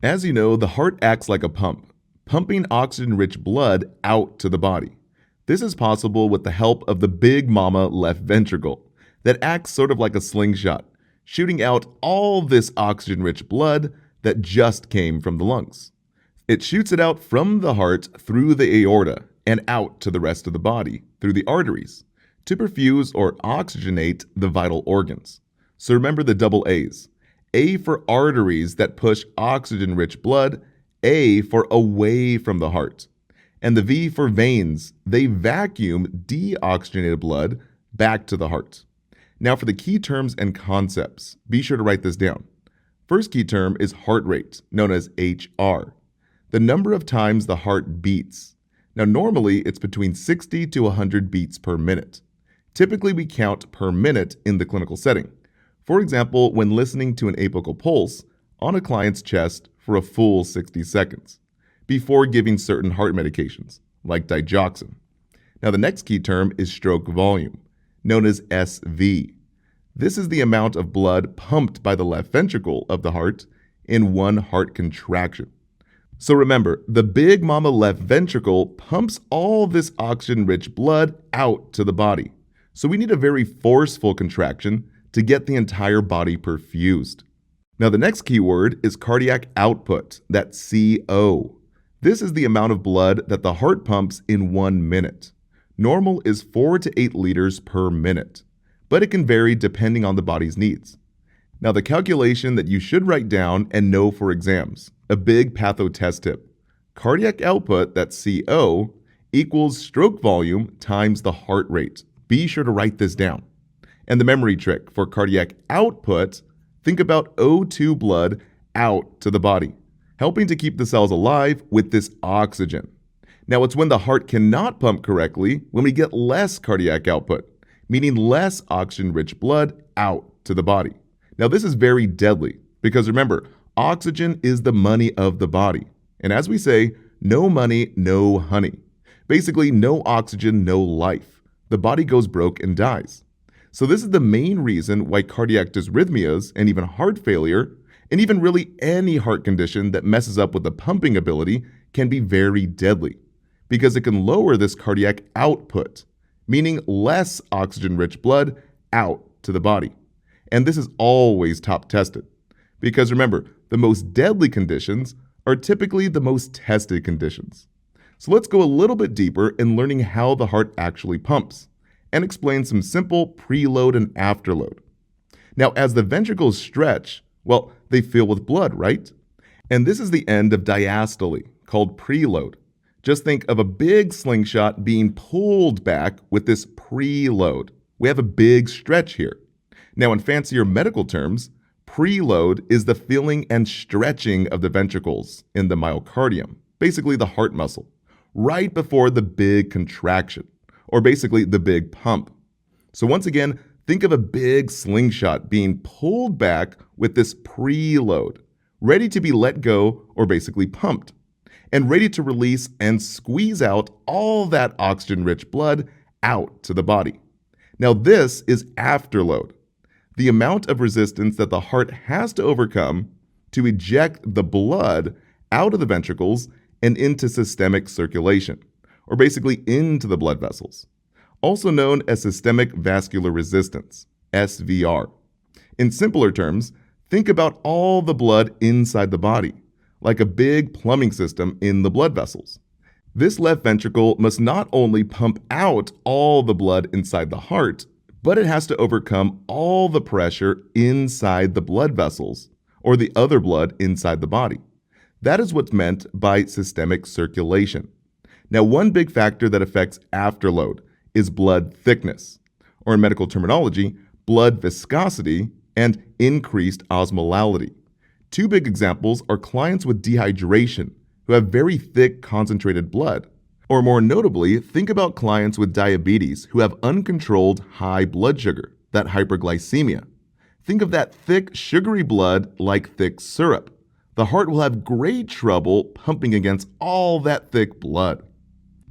As you know, the heart acts like a pump, pumping oxygen-rich blood out to the body. This is possible with the help of the big mama left ventricle that acts sort of like a slingshot, shooting out all this oxygen-rich blood that just came from the lungs. It shoots it out from the heart through the aorta and out to the rest of the body through the arteries to perfuse or oxygenate the vital organs. So remember the double A's. A for arteries that push oxygen-rich blood, A for away from the heart. And the V for veins, they vacuum deoxygenated blood back to the heart. Now for the key terms and concepts, be sure to write this down. First key term is heart rate, known as HR, the number of times the heart beats. Now normally it's between 60 to 100 beats per minute. Typically we count per minute in the clinical setting. For example, when listening to an apical pulse on a client's chest for a full 60 seconds, before giving certain heart medications, like digoxin. Now the next key term is stroke volume, known as SV. This is the amount of blood pumped by the left ventricle of the heart in one heart contraction. So remember, the big mama left ventricle pumps all this oxygen-rich blood out to the body. So we need a very forceful contraction to get the entire body perfused. Now the next key word is cardiac output, that's CO. This is the amount of blood that the heart pumps in 1 minute. Normal is 4 to 8 liters per minute, but it can vary depending on the body's needs. Now the calculation that you should write down and know for exams, a big patho test tip. Cardiac output, that's CO, equals stroke volume times the heart rate. Be sure to write this down. And the memory trick for cardiac output, think about O2 blood out to the body, helping to keep the cells alive with this oxygen. Now it's when the heart cannot pump correctly when we get less cardiac output, meaning less oxygen-rich blood out to the body. Now this is very deadly because remember, oxygen is the money of the body. And as we say, no money, no honey. Basically, no oxygen, no life. The body goes broke and dies. So this is the main reason why cardiac dysrhythmias and even heart failure, and even really any heart condition that messes up with the pumping ability can be very deadly, because it can lower this cardiac output, meaning less oxygen-rich blood out to the body. And this is always top tested, because remember, the most deadly conditions are typically the most tested conditions. So let's go a little bit deeper in learning how the heart actually pumps, and explain some simple preload and afterload. Now, as the ventricles stretch, well, they fill with blood, right? And this is the end of diastole, called preload. Just think of a big slingshot being pulled back with this preload. We have a big stretch here. Now, in fancier medical terms, preload is the filling and stretching of the ventricles in the myocardium, basically the heart muscle, right before the big contraction, or basically the big pump. So once again, think of a big slingshot being pulled back with this preload, ready to be let go or basically pumped, and ready to release and squeeze out all that oxygen-rich blood out to the body. Now this is afterload, the amount of resistance that the heart has to overcome to eject the blood out of the ventricles and into systemic circulation, or basically into the blood vessels, also known as systemic vascular resistance, SVR. In simpler terms, think about all the blood inside the body, like a big plumbing system in the blood vessels. This left ventricle must not only pump out all the blood inside the heart, but it has to overcome all the pressure inside the blood vessels, or the other blood inside the body. That is what's meant by systemic circulation. Now, one big factor that affects afterload is blood thickness, or in medical terminology, blood viscosity and increased osmolality. Two big examples are clients with dehydration who have very thick concentrated blood. Or more notably, think about clients with diabetes who have uncontrolled high blood sugar, that hyperglycemia. Think of that thick, sugary blood like thick syrup. The heart will have great trouble pumping against all that thick blood.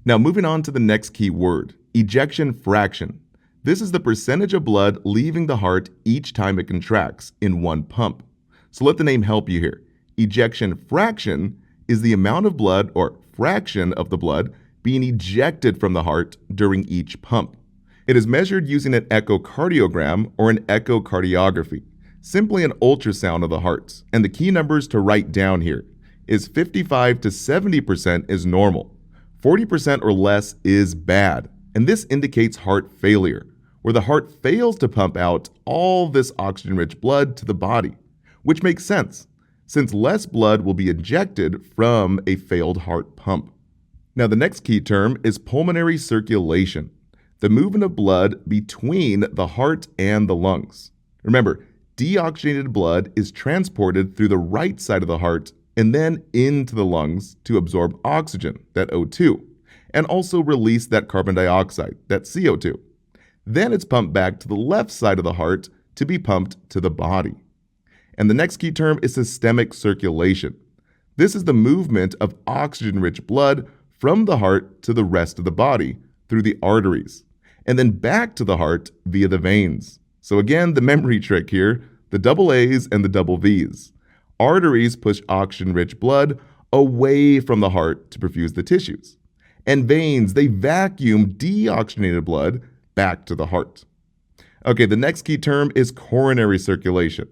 Now moving on to the next key word, ejection fraction. This is the percentage of blood leaving the heart each time it contracts in one pump. So let the name help you here. Ejection fraction is the amount of blood or fraction of the blood being ejected from the heart during each pump. It is measured using an echocardiogram or an echocardiography, simply an ultrasound of the heart. And the key numbers to write down here is 55 to 70% is normal, 40% or less is bad, and this indicates heart failure, where the heart fails to pump out all this oxygen-rich blood to the body, which makes sense, since less blood will be ejected from a failed heart pump. Now, the next key term is pulmonary circulation, the movement of blood between the heart and the lungs. Remember, deoxygenated blood is transported through the right side of the heart and then into the lungs to absorb oxygen, that O2, and also release that carbon dioxide, that CO2. Then it's pumped back to the left side of the heart to be pumped to the body. And the next key term is systemic circulation. This is the movement of oxygen-rich blood from the heart to the rest of the body through the arteries, and then back to the heart via the veins. So again, the memory trick here, the double A's and the double V's. Arteries push oxygen-rich blood away from the heart to perfuse the tissues. And veins, they vacuum deoxygenated blood back to the heart. Okay, the next key term is coronary circulation.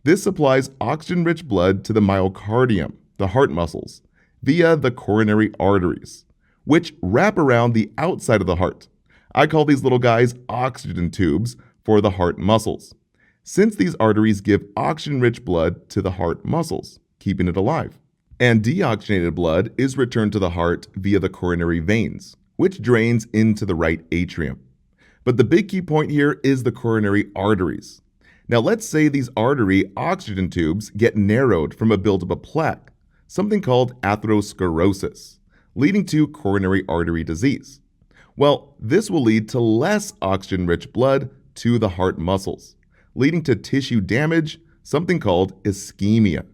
This supplies oxygen-rich blood to the myocardium, the heart muscles, via the coronary arteries, which wrap around the outside of the heart. I call these little guys oxygen tubes for the heart muscles, since these arteries give oxygen-rich blood to the heart muscles, keeping it alive. And deoxygenated blood is returned to the heart via the coronary veins, which drains into the right atrium. But the big key point here is the coronary arteries. Now let's say these artery oxygen tubes get narrowed from a buildup of plaque, something called atherosclerosis, leading to coronary artery disease. Well, this will lead to less oxygen-rich blood to the heart muscles, leading to tissue damage, something called ischemia.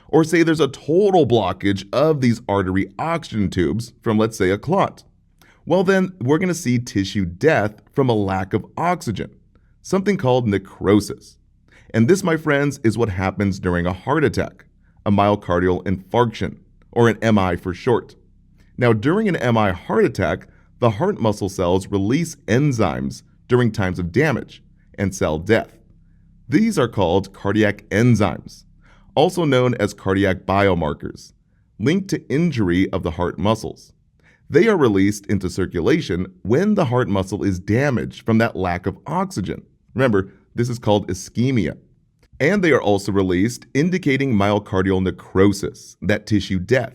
Or say there's a total blockage of these artery oxygen tubes from, let's say, a clot. Well, then we're going to see tissue death from a lack of oxygen, something called necrosis. And this, my friends, is what happens during a heart attack, a myocardial infarction, or an MI for short. Now, during an MI heart attack, the heart muscle cells release enzymes during times of damage and cell death. These are called cardiac enzymes, also known as cardiac biomarkers, linked to injury of the heart muscles. They are released into circulation when the heart muscle is damaged from that lack of oxygen. Remember, this is called ischemia. And they are also released indicating myocardial necrosis, that tissue death,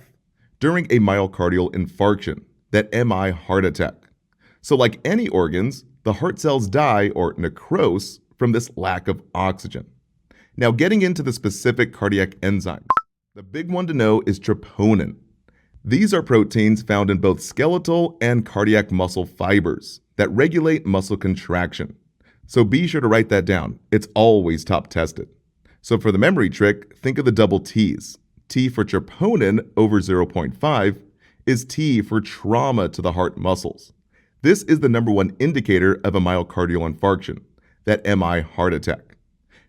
during a myocardial infarction, that MI heart attack. So like any organs, the heart cells die or necrose from this lack of oxygen. Now getting into the specific cardiac enzymes, the big one to know is troponin. These are proteins found in both skeletal and cardiac muscle fibers that regulate muscle contraction. So be sure to write that down. It's always top tested. So for the memory trick, think of the double T's. T for troponin over 0.5 is T for trauma to the heart muscles. This is the number one indicator of a myocardial infarction, that MI heart attack.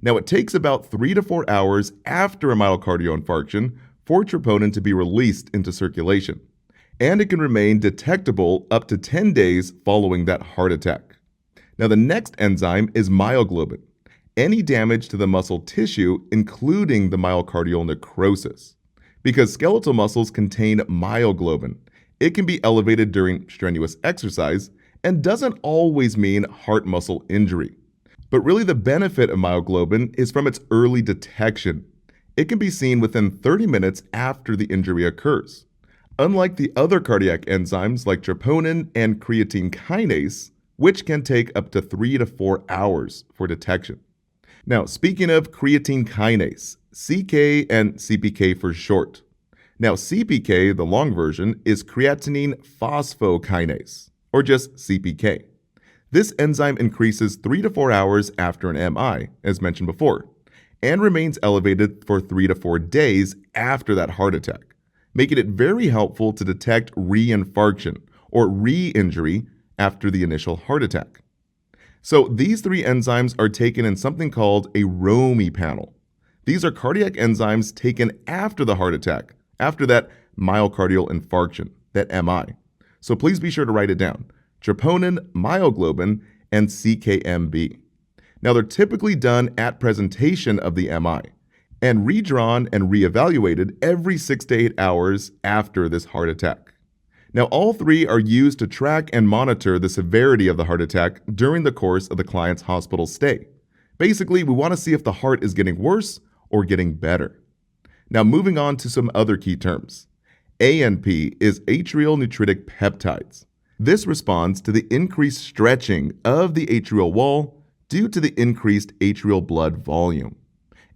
Now it takes about 3 to 4 hours after a myocardial infarction for troponin to be released into circulation, and it can remain detectable up to 10 days following that heart attack. Now the next enzyme is myoglobin. Any damage to the muscle tissue, including the myocardial necrosis. Because skeletal muscles contain myoglobin, it can be elevated during strenuous exercise and doesn't always mean heart muscle injury. But really the benefit of myoglobin is from its early detection. It can be seen within 30 minutes after the injury occurs. Unlike the other cardiac enzymes like troponin and creatine kinase, which can take up to 3 to 4 hours for detection. Now, speaking of creatine kinase, CK and CPK for short. Now, CPK, the long version, is creatinine phosphokinase, or just CPK. This enzyme increases 3 to 4 hours after an MI, as mentioned before, and remains elevated for 3 to 4 days after that heart attack, making it very helpful to detect reinfarction or re-injury after the initial heart attack. So these 3 enzymes are taken in something called a ROMI panel. These are cardiac enzymes taken after the heart attack, after that myocardial infarction, that MI. So please be sure to write it down: troponin, myoglobin, and CKMB. Now they're typically done at presentation of the MI and redrawn and reevaluated every 6 to 8 hours after this heart attack. Now all three are used to track and monitor the severity of the heart attack during the course of the client's hospital stay. Basically, we want to see if the heart is getting worse or getting better. Now moving on to some other key terms. ANP is atrial natriuretic peptides. This responds to the increased stretching of the atrial wall due to the increased atrial blood volume.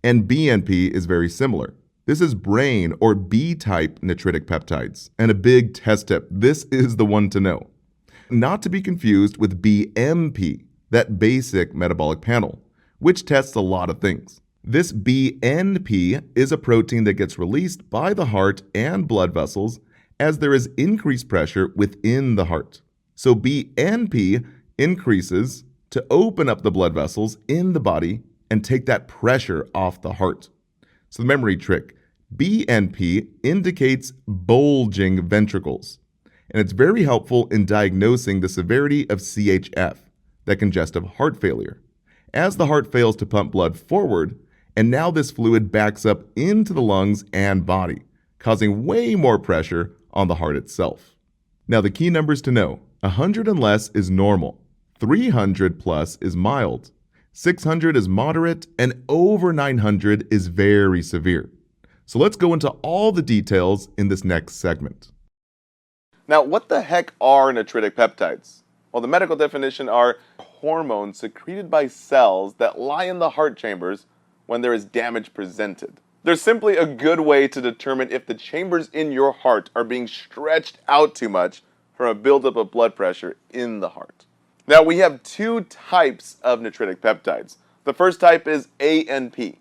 And BNP is very similar. This is brain or B-type natriuretic peptides. And a big test tip, this is the one to know. Not to be confused with BMP, that basic metabolic panel, which tests a lot of things. This BNP is a protein that gets released by the heart and blood vessels as there is increased pressure within the heart. So BNP increases to open up the blood vessels in the body and take that pressure off the heart. So the memory trick, BNP indicates bulging ventricles, and it's very helpful in diagnosing the severity of CHF, that congestive heart failure, as the heart fails to pump blood forward, and now this fluid backs up into the lungs and body, causing way more pressure on the heart itself. Now the key numbers to know: 100 and less is normal, 300 plus is mild, 600 is moderate, and over 900 is very severe. So let's go into all the details in this next segment. Now, what the heck are natriuretic peptides? Well, the medical definition are hormones secreted by cells that lie in the heart chambers when there is damage presented. They're simply a good way to determine if the chambers in your heart are being stretched out too much from a buildup of blood pressure in the heart. Now, we have two types of natriuretic peptides. The first type is ANP,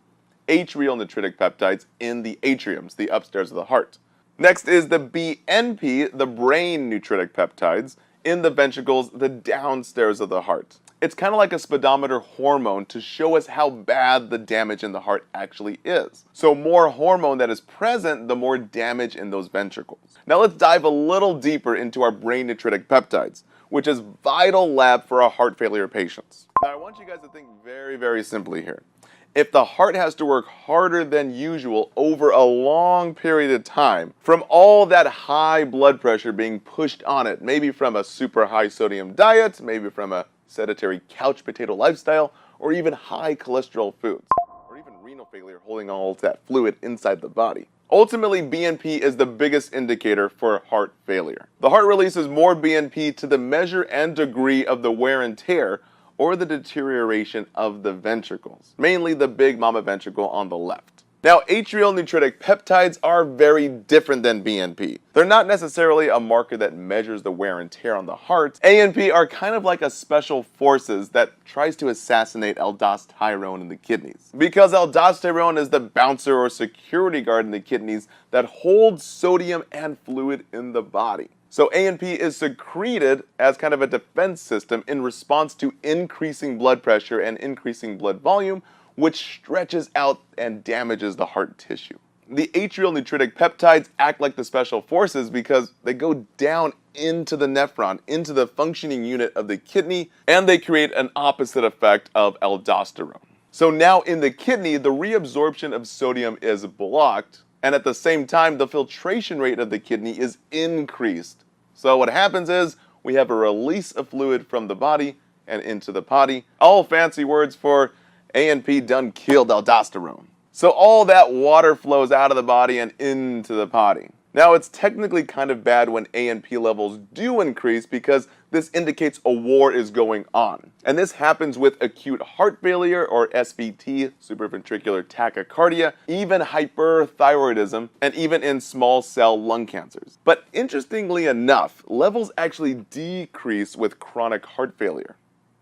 atrial natriuretic peptides in the atriums, the upstairs of the heart. Next is the BNP, the brain natriuretic peptides, in the ventricles, the downstairs of the heart. It's kind of like a speedometer hormone to show us how bad the damage in the heart actually is. So more hormone that is present, the more damage in those ventricles. Now let's dive a little deeper into our brain natriuretic peptides, which is vital lab for our heart failure patients. Now I want you guys to think very, very simply here. If the heart has to work harder than usual over a long period of time, from all that high blood pressure being pushed on it, maybe from a super high sodium diet, maybe from a sedentary couch potato lifestyle, or even high cholesterol foods, or even renal failure holding all that fluid inside the body. Ultimately, BNP is the biggest indicator for heart failure. The heart releases more BNP to the measure and degree of the wear and tear or the deterioration of the ventricles, mainly the big mama ventricle on the left. Now, atrial natriuretic peptides are very different than BNP. They're not necessarily a marker that measures the wear and tear on the heart. ANP are kind of like a special forces that tries to assassinate aldosterone in the kidneys. Because aldosterone is the bouncer or security guard in the kidneys that holds sodium and fluid in the body. So ANP is secreted as kind of a defense system in response to increasing blood pressure and increasing blood volume, which stretches out and damages the heart tissue. The atrial natriuretic peptides act like the special forces because they go down into the nephron, into the functioning unit of the kidney, and they create an opposite effect of aldosterone. So now in the kidney, the reabsorption of sodium is blocked, and at the same time, the filtration rate of the kidney is increased. So what happens is we have a release of fluid from the body and into the potty. All fancy words for ANP done killed aldosterone. So all that water flows out of the body and into the potty. Now it's technically kind of bad when ANP levels do increase because this indicates a war is going on. And this happens with acute heart failure or SVT, supraventricular tachycardia, even hyperthyroidism, and even in small cell lung cancers. But interestingly enough, levels actually decrease with chronic heart failure.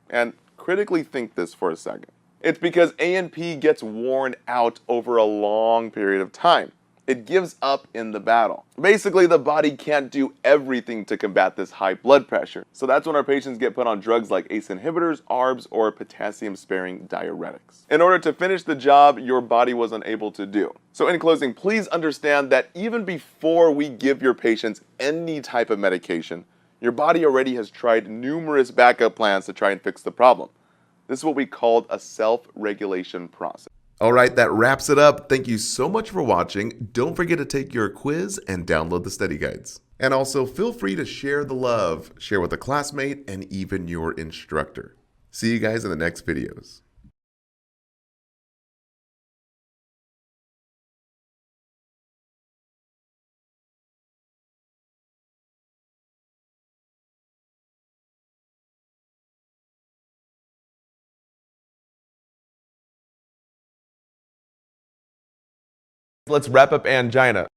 And critically think this for a second. It's because ANP gets worn out over a long period of time. it gives up in the battle. Basically, the body can't do everything to combat this high blood pressure. So that's when our patients get put on drugs like ACE inhibitors, ARBs, or potassium-sparing diuretics, in order to finish the job your body was unable to do. So in closing, please understand that even before we give your patients any type of medication, your body already has tried numerous backup plans to try and fix the problem. This is what we call a self-regulation process. All right, that wraps it up. Thank you so much for watching. Don't forget to take your quiz and download the study guides. And also feel free to share the love, share with a classmate, and even your instructor. See you guys in the next videos. Let's wrap up angina.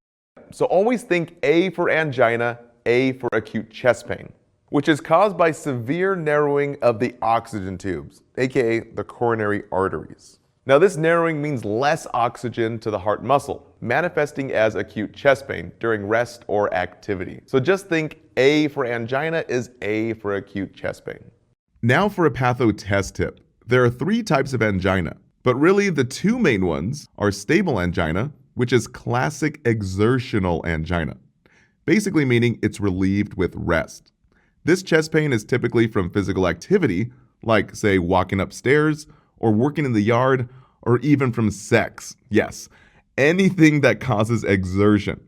So always think A for angina, A for acute chest pain, which is caused by severe narrowing of the oxygen tubes, aka the coronary arteries. Now this narrowing means less oxygen to the heart muscle, manifesting as acute chest pain during rest or activity. So just think A for angina is A for acute chest pain. Now for a patho test tip. There are 3 types of angina, but really the 2 main ones are stable angina, which is classic exertional angina, basically meaning it's relieved with rest. This chest pain is typically from physical activity, like say walking upstairs or working in the yard, or even from sex. Yes, anything that causes exertion.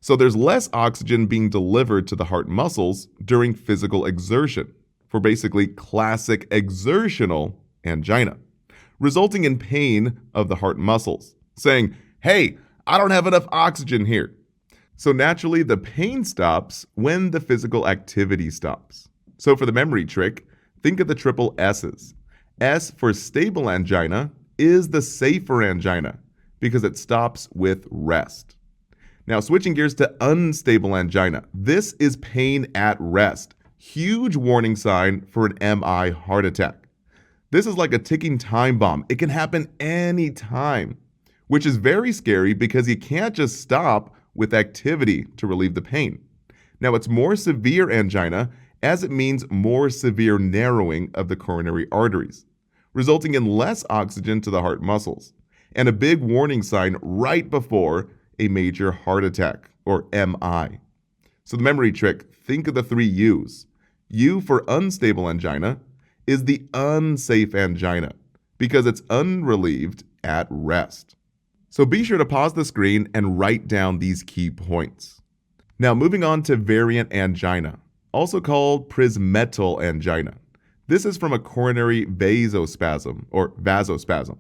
So there's less oxygen being delivered to the heart muscles during physical exertion for basically classic exertional angina, resulting in pain of the heart muscles, saying, hey, I don't have enough oxygen here. So naturally, the pain stops when the physical activity stops. So for the memory trick, think of the triple S's. S for stable angina is the safer angina because it stops with rest. Now switching gears to unstable angina. This is pain at rest. Huge warning sign for an MI heart attack. This is like a ticking time bomb. It can happen anytime, which is very scary because you can't just stop with activity to relieve the pain. Now, it's more severe angina as it means more severe narrowing of the coronary arteries, resulting in less oxygen to the heart muscles, and a big warning sign right before a major heart attack, or MI. So the memory trick, think of the 3 U's. U for unstable angina is the unsafe angina because it's unrelieved at rest. So be sure to pause the screen and write down these key points. Now moving on to variant angina, also called prismetal angina. This is from a coronary vasospasm or vasospasm.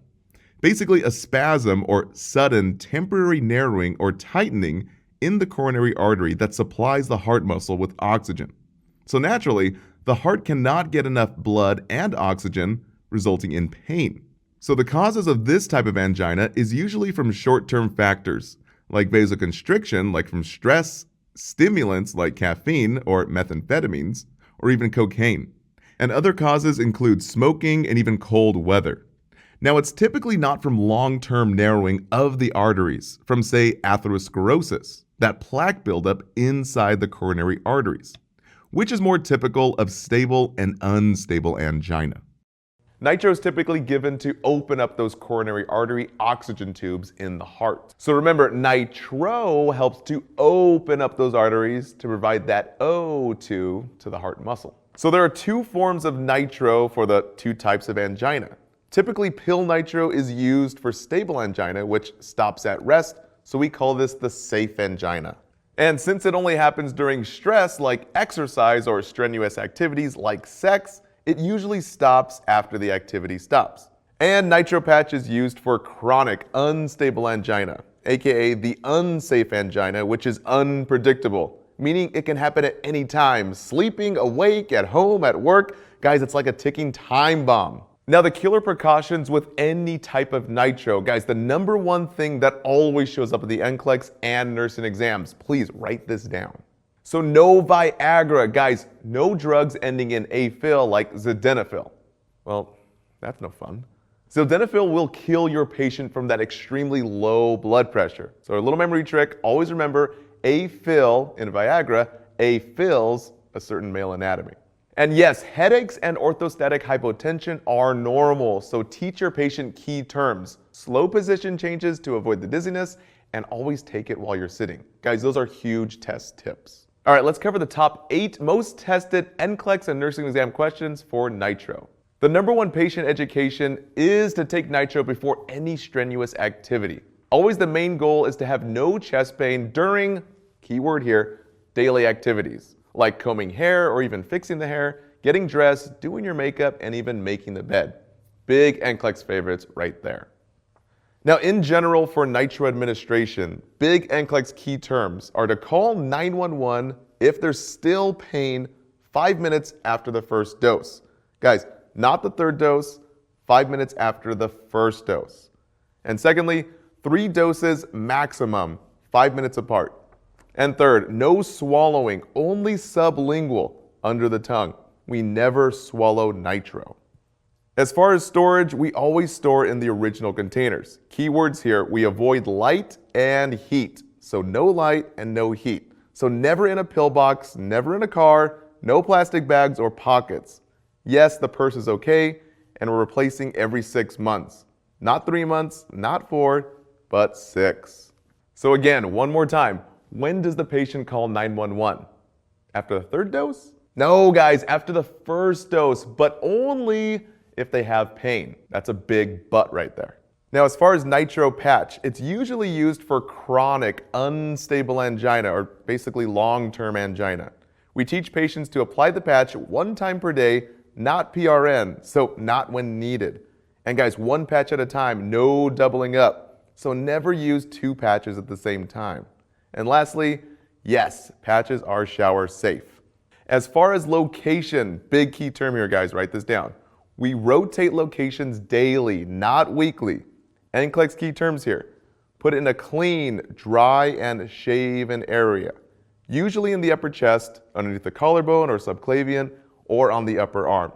Basically a spasm or sudden temporary narrowing or tightening in the coronary artery that supplies the heart muscle with oxygen. So naturally, the heart cannot get enough blood and oxygen, resulting in pain. So the causes of this type of angina is usually from short-term factors, like vasoconstriction, like from stress, stimulants like caffeine or methamphetamines, or even cocaine. And other causes include smoking and even cold weather. Now, it's typically not from long-term narrowing of the arteries, from say atherosclerosis, that plaque buildup inside the coronary arteries, which is more typical of stable and unstable angina. Nitro is typically given to open up those coronary artery oxygen tubes in the heart. So remember, nitro helps to open up those arteries to provide that O2 to the heart muscle. So there are 2 forms of nitro for the 2 types of angina. Typically, pill nitro is used for stable angina, which stops at rest, so we call this the safe angina. And since it only happens during stress like exercise or strenuous activities like sex, it usually stops after the activity stops. And nitro patch is used for chronic unstable angina, aka the unsafe angina, which is unpredictable, meaning it can happen at any time, sleeping, awake, at home, at work. Guys, it's like a ticking time bomb. Now, the killer precautions with any type of nitro, guys, the number 1 thing that always shows up at the NCLEX and nursing exams, please write this down. So no Viagra, guys, no drugs ending in afil like sildenafil. Well, that's no fun. Sildenafil will kill your patient from that extremely low blood pressure. So a little memory trick, always remember a fill in Viagra, a fills a certain male anatomy. And yes, headaches and orthostatic hypotension are normal, so teach your patient key terms. Slow position changes to avoid the dizziness, and always take it while you're sitting. Guys, those are huge test tips. All right, let's cover the top 8 most tested NCLEX and nursing exam questions for nitro. The number one patient education is to take nitro before any strenuous activity. Always the main goal is to have no chest pain during, keyword here, daily activities, like combing hair or even fixing the hair, getting dressed, doing your makeup, and even making the bed. Big NCLEX favorites right there. Now, in general, for nitro administration, big NCLEX key terms are to call 911 if there's still pain 5 minutes after the first dose. Guys, not the third dose, 5 minutes after the first dose. And secondly, 3 doses maximum, 5 minutes apart. And third, no swallowing, only sublingual, under the tongue. We never swallow nitro. As far as storage, we always store in the original containers. Keywords here, we avoid light and heat. So no light and no heat. So never in a pill box, never in a car, no plastic bags or pockets. Yes, the purse is okay, and we're replacing every 6 months. Not 3 months, not 4, but 6. So again, one more time, when does the patient call 911? After the third dose? No, guys, after the first dose, but only if they have pain. That's a big but right there. Now, as far as nitro patch, it's usually used for chronic, unstable angina, or basically long-term angina. We teach patients to apply the patch 1 time per day, not PRN, so not when needed. And guys, 1 patch at a time, no doubling up. So never use 2 patches at the same time. And lastly, yes, patches are shower safe. As far as location, big key term here, guys, write this down. We rotate locations daily, not weekly. NCLEX key terms here. Put it in a clean, dry, and shaven area. Usually in the upper chest, underneath the collarbone or subclavian, or on the upper arm.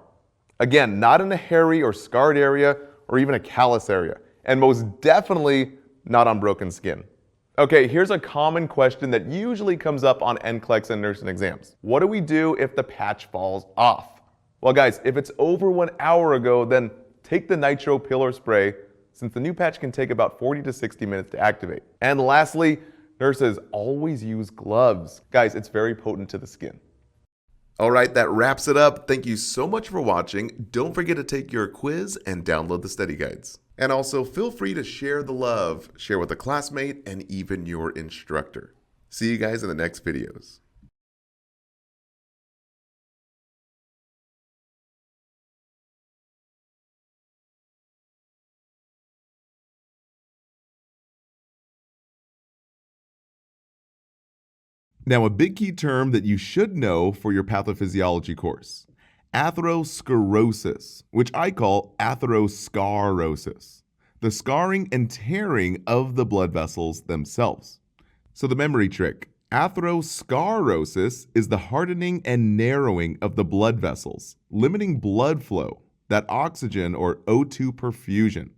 Again, not in a hairy or scarred area, or even a callous area. And most definitely not on broken skin. Okay, here's a common question that usually comes up on NCLEX and nursing exams. What do we do if the patch falls off? Well guys, if it's over 1 hour ago, then take the nitro pill or spray, since the new patch can take about 40 to 60 minutes to activate. And lastly, nurses, always use gloves. Guys, it's very potent to the skin. All right, that wraps it up. Thank you so much for watching. Don't forget to take your quiz and download the study guides. And also feel free to share the love, share with a classmate, and even your instructor. See you guys in the next videos. Now, a big key term that you should know for your pathophysiology course, atherosclerosis, which I call atherosclerosis, the scarring and tearing of the blood vessels themselves. So the memory trick, atherosclerosis is the hardening and narrowing of the blood vessels, limiting blood flow, that oxygen or O2 perfusion,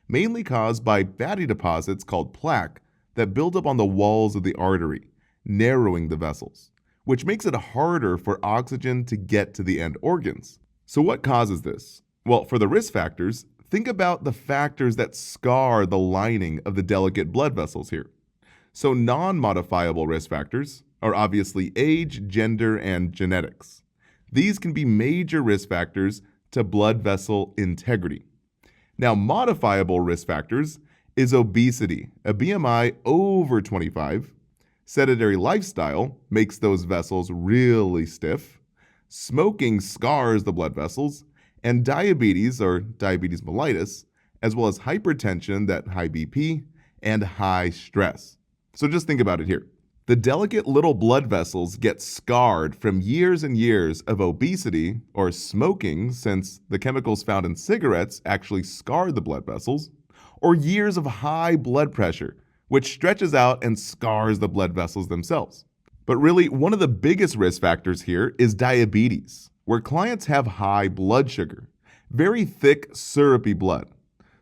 mainly caused by fatty deposits called plaque that build up on the walls of the artery, narrowing the vessels, which makes it harder for oxygen to get to the end organs. So what causes this? Well, for the risk factors, think about the factors that scar the lining of the delicate blood vessels here. So non-modifiable risk factors are obviously age, gender, and genetics. These can be major risk factors to blood vessel integrity. Now, modifiable risk factors is obesity, a BMI over 25, sedentary lifestyle makes those vessels really stiff, smoking scars the blood vessels, and diabetes or diabetes mellitus, as well as hypertension, that high BP, and high stress. So just think about it here. The delicate little blood vessels get scarred from years and years of obesity or smoking, since the chemicals found in cigarettes actually scar the blood vessels, or years of high blood pressure, which stretches out and scars the blood vessels themselves. But really, one of the biggest risk factors here is diabetes, where clients have high blood sugar, very thick, syrupy blood.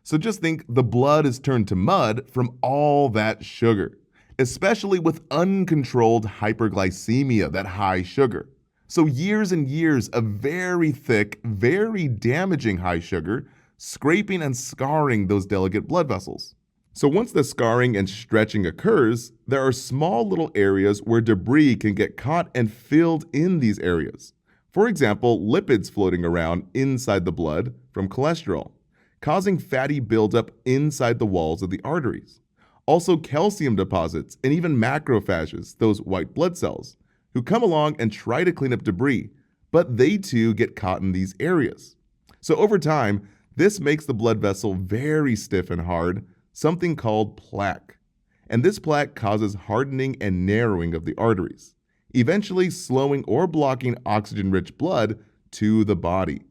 So just think the blood is turned to mud from all that sugar, especially with uncontrolled hyperglycemia, that high sugar. So years and years of very thick, very damaging high sugar, scraping and scarring those delicate blood vessels. So once the scarring and stretching occurs, there are small little areas where debris can get caught and filled in these areas. For example, lipids floating around inside the blood from cholesterol, causing fatty buildup inside the walls of the arteries. Also calcium deposits and even macrophages, those white blood cells, who come along and try to clean up debris, but they too get caught in these areas. So over time, this makes the blood vessel very stiff and hard, something called plaque. And this plaque causes hardening and narrowing of the arteries, eventually slowing or blocking oxygen-rich blood to the body.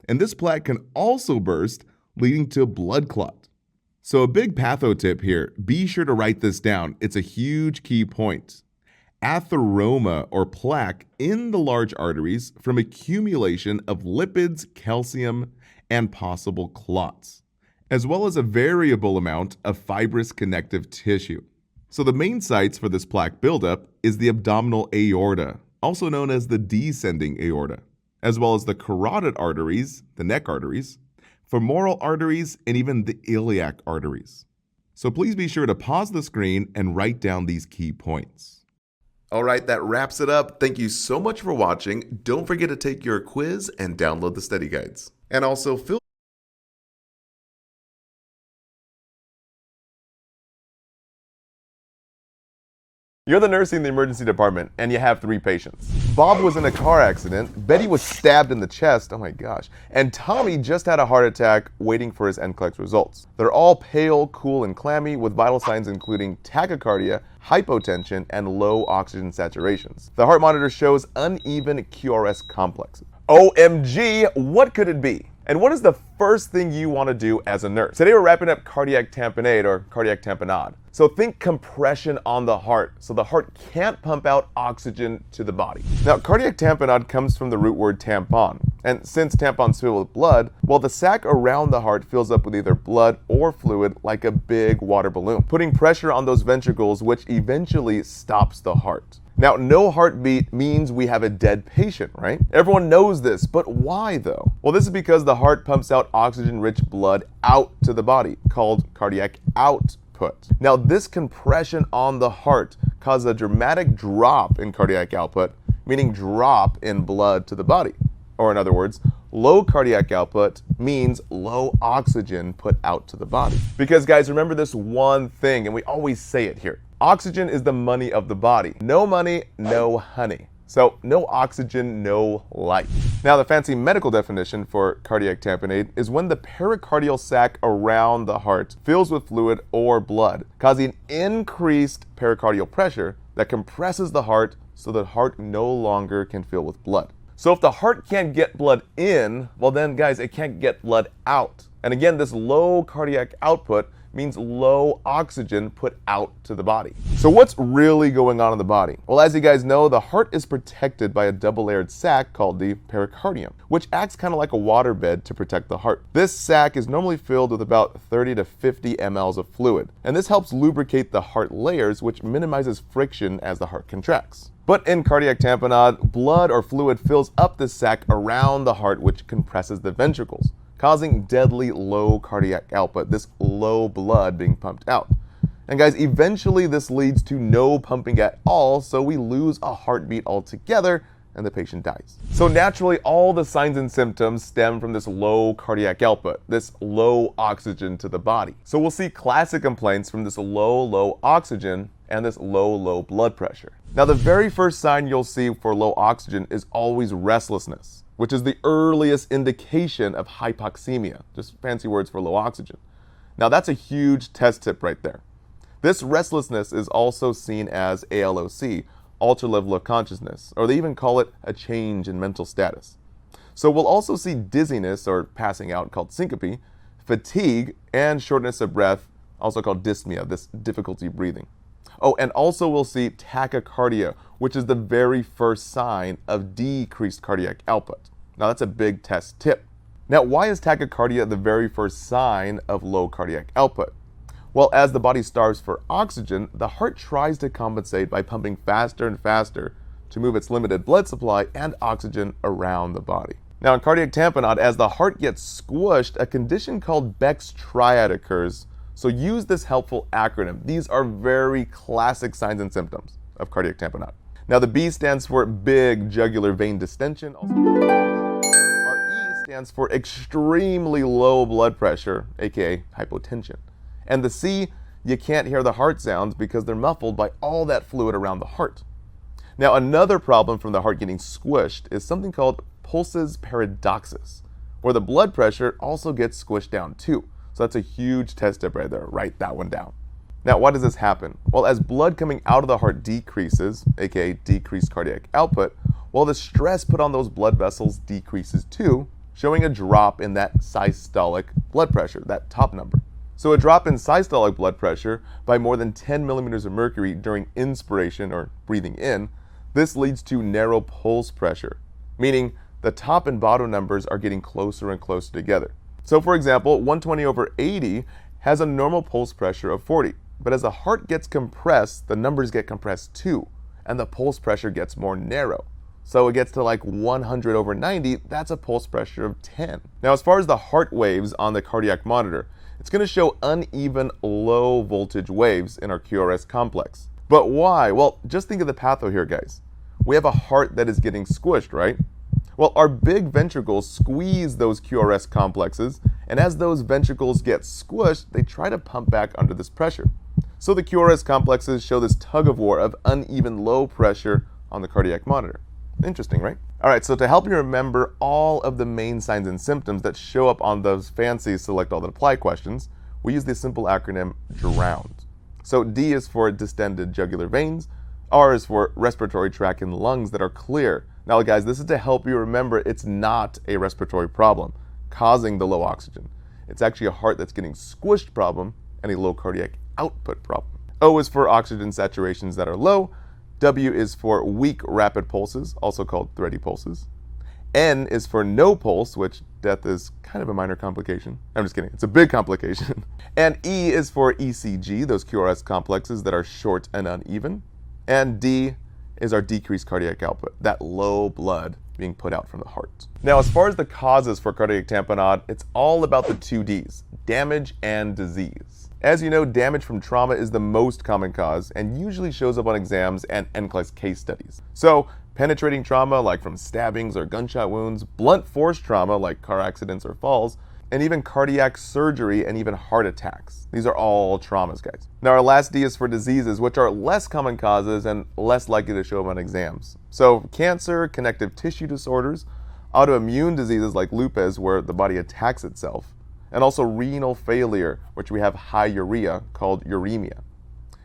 And this plaque can also burst, leading to blood clot. So a big patho tip here, be sure to write this down. It's a huge key point. Atheroma or plaque in the large arteries from accumulation of lipids, calcium, and possible clots, as well as a variable amount of fibrous connective tissue. So the main sites for this plaque buildup is the abdominal aorta, also known as the descending aorta, as well as the carotid arteries, the neck arteries, femoral arteries, and even the iliac arteries. So please be sure to pause the screen and write down these key points. All right, that wraps it up. Thank you so much for watching. Don't forget to take your quiz and download the study guides. And also feel You're the nurse in the emergency department, and you have 3 patients. Bob was in a car accident, Betty was stabbed in the chest, oh my gosh, and Tommy just had a heart attack waiting for his NCLEX results. They're all pale, cool, and clammy with vital signs including tachycardia, hypotension, and low oxygen saturations. The heart monitor shows uneven QRS complexes. OMG, what could it be? And what is the first thing you want to do as a nurse? Today we're wrapping up cardiac tamponade or cardiac tamponade. So think compression on the heart, so the heart can't pump out oxygen to the body. Now, cardiac tamponade comes from the root word tampon. And since tampons fill with blood, well, the sac around the heart fills up with either blood or fluid like a big water balloon, putting pressure on those ventricles, which eventually stops the heart. Now, no heartbeat means we have a dead patient, right? Everyone knows this, but why though? Well, this is because the heart pumps out oxygen-rich blood out to the body, called cardiac output. Now, this compression on the heart causes a dramatic drop in cardiac output, meaning drop in blood to the body. Or in other words, low cardiac output means low oxygen put out to the body. Because guys, remember this one thing, and we always say it here. Oxygen is the money of the body. No money, no honey. So no oxygen, no life. Now the fancy medical definition for cardiac tamponade is when the pericardial sac around the heart fills with fluid or blood, causing increased pericardial pressure that compresses the heart so the heart no longer can fill with blood. So if the heart can't get blood in, well then guys, it can't get blood out. And again, this low cardiac output means low oxygen put out to the body. So what's really going on in the body? Well, as you guys know, the heart is protected by a double-layered sac called the pericardium, which acts kind of like a waterbed to protect the heart. This sac is normally filled with about 30 to 50 mLs of fluid, and this helps lubricate the heart layers, which minimizes friction as the heart contracts. But in cardiac tamponade, blood or fluid fills up the sac around the heart, which compresses the ventricles, causing deadly low cardiac output, this low blood being pumped out. And guys, eventually this leads to no pumping at all, so we lose a heartbeat altogether and the patient dies. So naturally, all the signs and symptoms stem from this low cardiac output, this low oxygen to the body. So we'll see classic complaints from this low oxygen and this low blood pressure. Now, the very first sign you'll see for low oxygen is always restlessness, which is the earliest indication of hypoxemia, just fancy words for low oxygen. Now that's a huge test tip right there. This restlessness is also seen as ALOC, altered level of consciousness, or they even call it a change in mental status. So we'll also see dizziness or passing out called syncope, fatigue, and shortness of breath, also called dyspnea, this difficulty breathing. Oh, and also we'll see tachycardia, which is the very first sign of decreased cardiac output. Now that's a big test tip. Now, why is tachycardia the very first sign of low cardiac output? Well, as the body starves for oxygen, the heart tries to compensate by pumping faster and faster to move its limited blood supply and oxygen around the body. Now, in cardiac tamponade, as the heart gets squished, a condition called Beck's triad occurs. So use this helpful acronym. These are very classic signs and symptoms of cardiac tamponade. Now, the B stands for big jugular vein distension. Our E stands for extremely low blood pressure, aka hypotension. And the C, you can't hear the heart sounds because they're muffled by all that fluid around the heart. Now, another problem from the heart getting squished is something called pulsus paradoxus, where the blood pressure also gets squished down too. So that's a huge test tip right there. Write that one down. Now, why does this happen? Well, as blood coming out of the heart decreases, aka decreased cardiac output, well, the stress put on those blood vessels decreases too, showing a drop in that systolic blood pressure, that top number. So a drop in systolic blood pressure by more than 10 millimeters of mercury during inspiration or breathing in, this leads to narrow pulse pressure, meaning the top and bottom numbers are getting closer and closer together. So for example, 120/80 has a normal pulse pressure of 40, but as the heart gets compressed, the numbers get compressed too, and the pulse pressure gets more narrow. So it gets to like 100/90, that's a pulse pressure of 10. Now, as far as the heart waves on the cardiac monitor, it's going to show uneven low voltage waves in our QRS complex. But why? Well, just think of the patho here, guys. We have a heart that is getting squished, right? Well, our big ventricles squeeze those QRS complexes, and as those ventricles get squished, they try to pump back under this pressure. So the QRS complexes show this tug of war of uneven low pressure on the cardiac monitor. Interesting, right? All right, so to help you remember all of the main signs and symptoms that show up on those fancy select all that apply questions, we use the simple acronym DROWNed. So D is for distended jugular veins, R is for respiratory tract and lungs that are clear. Now guys, this is to help you remember it's not a respiratory problem causing the low oxygen. It's actually a heart that's getting squished problem and a low cardiac output problem. O is for oxygen saturations that are low. W is for weak rapid pulses, also called thready pulses. N is for no pulse, which death is kind of a minor complication. I'm just kidding, it's a big complication. And E is for ECG, those QRS complexes that are short and uneven. And D is our decreased cardiac output, that low blood being put out from the heart. Now, as far as the causes for cardiac tamponade, it's all about the two Ds, damage and disease. As you know, damage from trauma is the most common cause and usually shows up on exams and NCLEX case studies. So, penetrating trauma like from stabbings or gunshot wounds, blunt force trauma like car accidents or falls, and even cardiac surgery and even heart attacks. These are all traumas, guys. Now, our last D is for diseases, which are less common causes and less likely to show up on exams. So, cancer, connective tissue disorders, autoimmune diseases like lupus, where the body attacks itself, and also renal failure, which we have high urea, called uremia.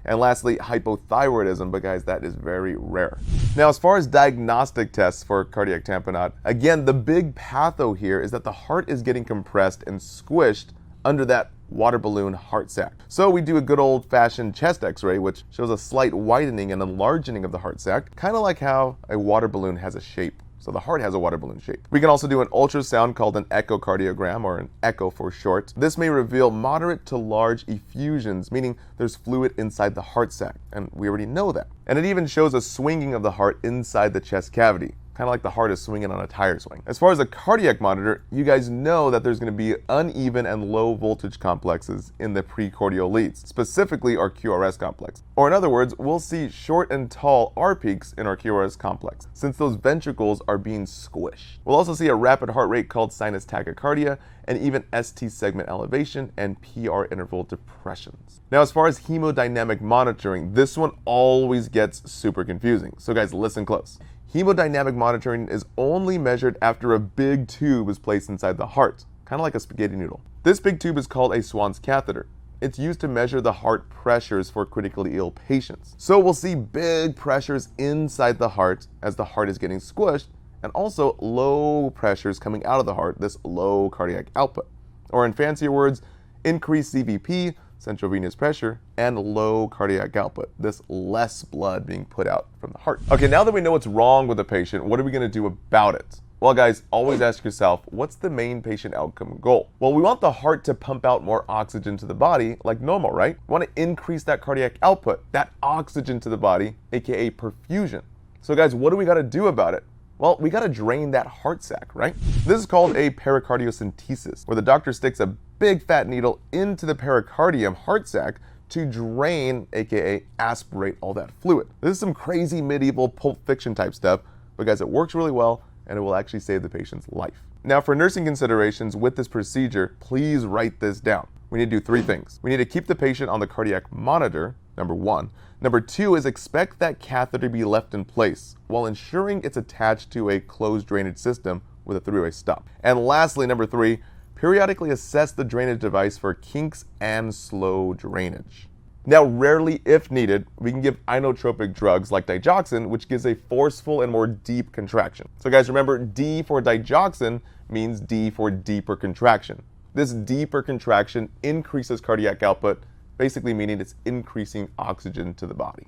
And lastly, hypothyroidism, but guys, that is very rare. Now, as far as diagnostic tests for cardiac tamponade, again, the big patho here is that the heart is getting compressed and squished under that water balloon heart sac. So we do a good old-fashioned chest x-ray, which shows a slight widening and enlarging of the heart sac, kind of like how a water balloon has a shape. So the heart has a water balloon shape. We can also do an ultrasound called an echocardiogram, or an echo for short. This may reveal moderate to large effusions, meaning there's fluid inside the heart sac, and we already know that. And it even shows a swinging of the heart inside the chest cavity, kind of like the heart is swinging on a tire swing. As far as the cardiac monitor, you guys know that there's going to be uneven and low voltage complexes in the precordial leads, specifically our QRS complex. Or in other words, we'll see short and tall R peaks in our QRS complex, since those ventricles are being squished. We'll also see a rapid heart rate called sinus tachycardia, and even ST segment elevation and PR interval depressions. Now, as far as hemodynamic monitoring, this one always gets super confusing. So guys, listen close. Hemodynamic monitoring is only measured after a big tube is placed inside the heart, kind of like a spaghetti noodle. This big tube is called a Swan's catheter. It's used to measure the heart pressures for critically ill patients. So we'll see big pressures inside the heart as the heart is getting squished, and also low pressures coming out of the heart, this low cardiac output. Or in fancier words, increased CVP, central venous pressure, and low cardiac output, this less blood being put out from the heart. Okay, now that we know what's wrong with the patient, what are we going to do about it? Well, guys, always ask yourself, what's the main patient outcome goal? Well, we want the heart to pump out more oxygen to the body like normal, right? We want to increase that cardiac output, that oxygen to the body, aka perfusion. So guys, what do we got to do about it? Well, we got to drain that heart sac, right? This is called a pericardiocentesis, where the doctor sticks a big fat needle into the pericardium heart sac to drain, aka aspirate all that fluid. This is some crazy medieval Pulp Fiction type stuff, but guys, it works really well and it will actually save the patient's life. Now, for nursing considerations with this procedure, please write this down. We need to do three things. We need to keep the patient on the cardiac monitor, number one. Number two is expect that catheter to be left in place while ensuring it's attached to a closed drainage system with a three-way stop. And lastly, number three, periodically assess the drainage device for kinks and slow drainage. Now, rarely, if needed, we can give inotropic drugs like digoxin, which gives a forceful and more deep contraction. So guys, remember, D for digoxin means D for deeper contraction. This deeper contraction increases cardiac output, basically meaning it's increasing oxygen to the body.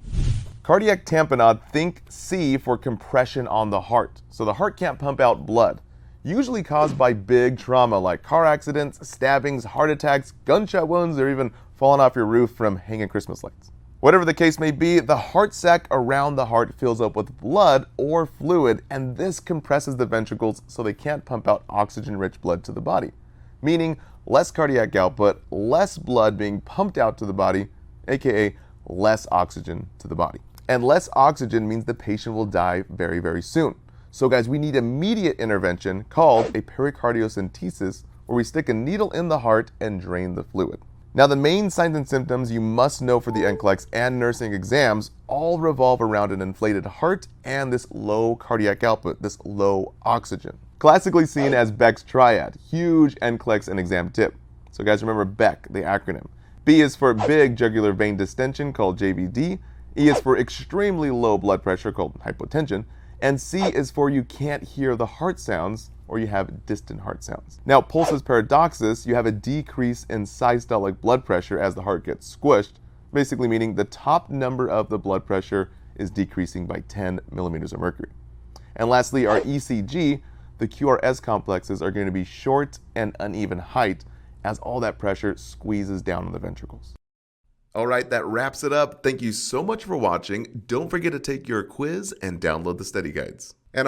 Cardiac tamponade, think C for compression on the heart. So the heart can't pump out blood, usually caused by big trauma like car accidents, stabbings, heart attacks, gunshot wounds, or even falling off your roof from hanging Christmas lights. Whatever the case may be, the heart sac around the heart fills up with blood or fluid, and this compresses the ventricles so they can't pump out oxygen-rich blood to the body, meaning less cardiac output, less blood being pumped out to the body, aka less oxygen to the body. And less oxygen means the patient will die very, very soon. So guys, we need immediate intervention called a pericardiocentesis, where we stick a needle in the heart and drain the fluid. Now, the main signs and symptoms you must know for the NCLEX and nursing exams all revolve around an inflated heart and this low cardiac output, this low oxygen. Classically seen as Beck's triad, huge NCLEX and exam tip. So guys, remember Beck, the acronym. B is for big jugular vein distension, called JVD. E is for extremely low blood pressure, called hypotension. And C is for you can't hear the heart sounds, or you have distant heart sounds. Now, pulsus paradoxus, you have a decrease in systolic blood pressure as the heart gets squished, basically meaning the top number of the blood pressure is decreasing by 10 millimeters of mercury. And lastly, our ECG, the QRS complexes are going to be short and uneven height as all that pressure squeezes down on the ventricles. All right, that wraps it up. Thank you so much for watching. Don't forget to take your quiz and download the study guides. And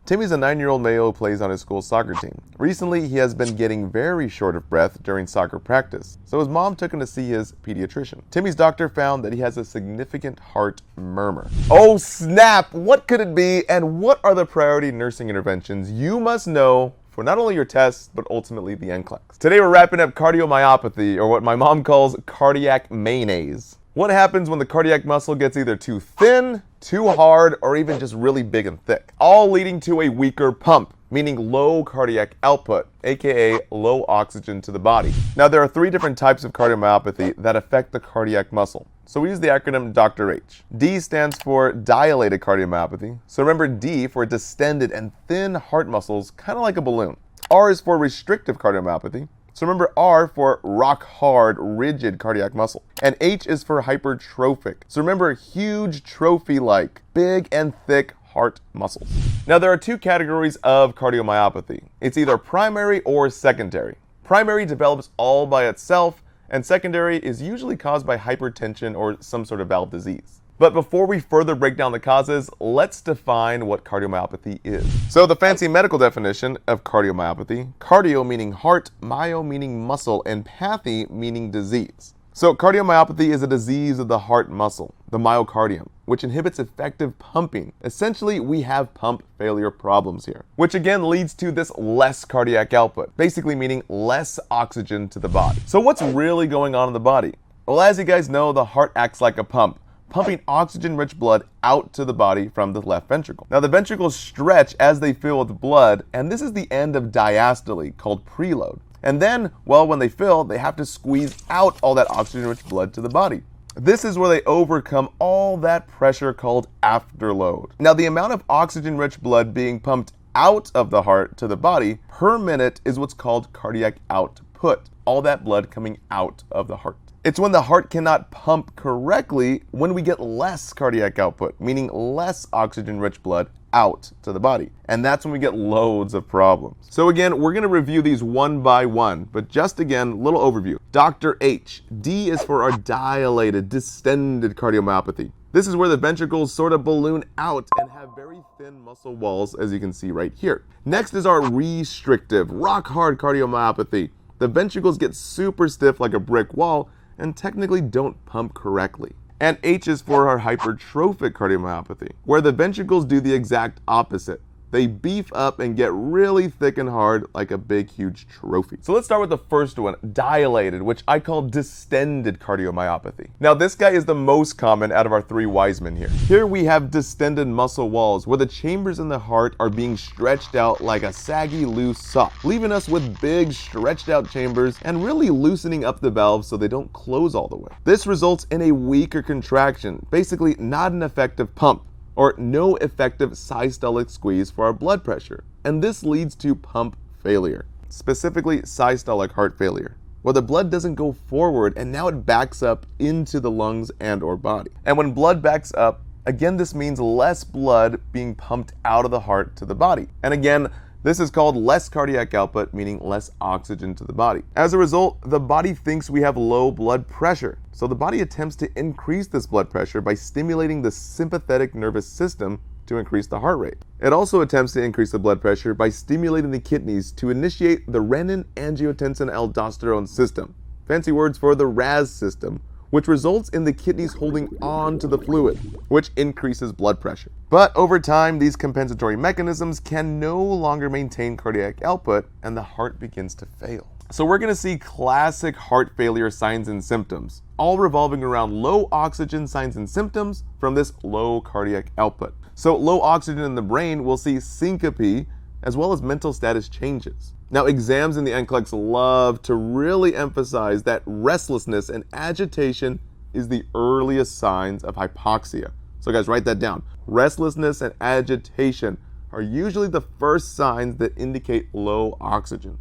Timmy's a 9-year-old male who plays on his school soccer team. Recently, he has been getting very short of breath during soccer practice, so his mom took him to see his pediatrician. Timmy's doctor found that he has a significant heart murmur. Oh snap! What could it be, and what are the priority nursing interventions you must know for not only your tests, but ultimately the NCLEX? Today we're wrapping up cardiomyopathy, or what my mom calls cardiac mayonnaise. What happens when the cardiac muscle gets either too thin, too hard, or even just really big and thick? All leading to a weaker pump, meaning low cardiac output, aka low oxygen to the body. Now, there are 3 different types of cardiomyopathy that affect the cardiac muscle. So we use the acronym Dr. H. D stands for dilated cardiomyopathy. So remember D for distended and thin heart muscles, kind of like a balloon. R is for restrictive cardiomyopathy. So remember R for rock hard, rigid cardiac muscle. And H is for hypertrophic. So remember huge trophy-like, big and thick heart muscles. Now, there are 2 categories of cardiomyopathy. It's either primary or secondary. Primary develops all by itself, and secondary is usually caused by hypertension or some sort of valve disease. But before we further break down the causes, let's define what cardiomyopathy is. So the fancy medical definition of cardiomyopathy, cardio meaning heart, myo meaning muscle, and pathy meaning disease. So cardiomyopathy is a disease of the heart muscle, the myocardium, which inhibits effective pumping. Essentially, we have pump failure problems here, which again leads to this less cardiac output, basically meaning less oxygen to the body. So what's really going on in the body? Well, as you guys know, the heart acts like a pump, pumping oxygen-rich blood out to the body from the left ventricle. Now, the ventricles stretch as they fill with blood, and this is the end of diastole, called preload. And then, well, when they fill, they have to squeeze out all that oxygen-rich blood to the body. This is where they overcome all that pressure called afterload. Now, the amount of oxygen-rich blood being pumped out of the heart to the body per minute is what's called cardiac output. put all that blood coming out of the heart. It's when the heart cannot pump correctly when we get less cardiac output, meaning less oxygen-rich blood out to the body. And that's when we get loads of problems. So again, we're going to review these one by one, but just again, little overview. Dr. H. D is for our dilated, distended cardiomyopathy. This is where the ventricles sort of balloon out and have very thin muscle walls, as you can see right here. Next is our restrictive, rock-hard cardiomyopathy. The ventricles get super stiff like a brick wall and technically don't pump correctly. And H is for our hypertrophic cardiomyopathy, where the ventricles do the exact opposite. They beef up and get really thick and hard like a big, huge trophy. So let's start with the first one, dilated, which I call distended cardiomyopathy. Now this guy is the most common out of our three wise men here. Here we have distended muscle walls where the chambers in the heart are being stretched out like a saggy, loose sock, leaving us with big, stretched out chambers and really loosening up the valves so they don't close all the way. This results in a weaker contraction, basically not an effective pump, or no effective systolic squeeze for our blood pressure. And this leads to pump failure, specifically systolic heart failure, where the blood doesn't go forward and now it backs up into the lungs and or body. And when blood backs up, again, this means less blood being pumped out of the heart to the body. And again, this is called less cardiac output, meaning less oxygen to the body. As a result, the body thinks we have low blood pressure. So the body attempts to increase this blood pressure by stimulating the sympathetic nervous system to increase the heart rate. It also attempts to increase the blood pressure by stimulating the kidneys to initiate the renin-angiotensin-aldosterone system, fancy words for the RAS system, which results in the kidneys holding on to the fluid, which increases blood pressure. But over time, these compensatory mechanisms can no longer maintain cardiac output and the heart begins to fail. So we're going to see classic heart failure signs and symptoms, all revolving around low oxygen signs and symptoms from this low cardiac output. So low oxygen in the brain, we'll see syncope as well as mental status changes. Now, exams in the NCLEX love to really emphasize that restlessness and agitation is the earliest signs of hypoxia. So guys, write that down. Restlessness and agitation are usually the first signs that indicate low oxygen.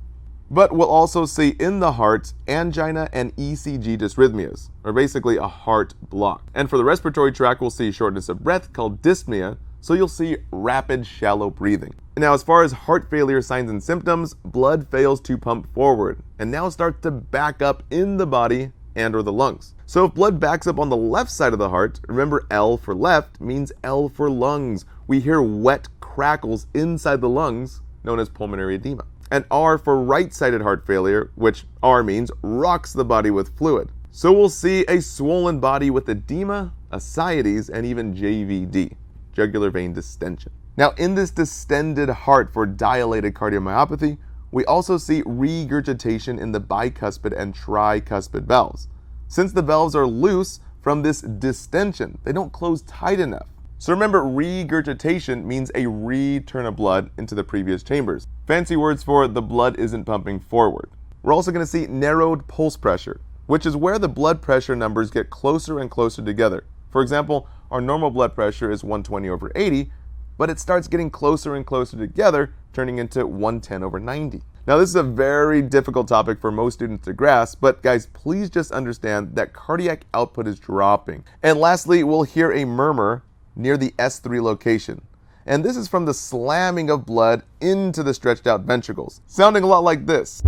But we'll also see in the heart angina and ECG dysrhythmias, or basically a heart block. And for the respiratory tract, we'll see shortness of breath called dyspnea, so you'll see rapid, shallow breathing. Now, as far as heart failure signs and symptoms, blood fails to pump forward and now starts to back up in the body and or the lungs. So if blood backs up on the left side of the heart, remember L for left means L for lungs. We hear wet crackles inside the lungs, known as pulmonary edema. And R for right-sided heart failure, which R means rocks the body with fluid. So we'll see a swollen body with edema, ascites, and even JVD, jugular vein distension. Now, in this distended heart for dilated cardiomyopathy, we also see regurgitation in the bicuspid and tricuspid valves. Since the valves are loose from this distension, they don't close tight enough. So remember, regurgitation means a return of blood into the previous chambers. Fancy words for the blood isn't pumping forward. We're also going to see narrowed pulse pressure, which is where the blood pressure numbers get closer and closer together. For example, our normal blood pressure is 120/80, but it starts getting closer and closer together, turning into 110/90. Now, this is a very difficult topic for most students to grasp, but guys, please just understand that cardiac output is dropping. And lastly, we'll hear a murmur near the S3 location. And this is from the slamming of blood into the stretched out ventricles, sounding a lot like this.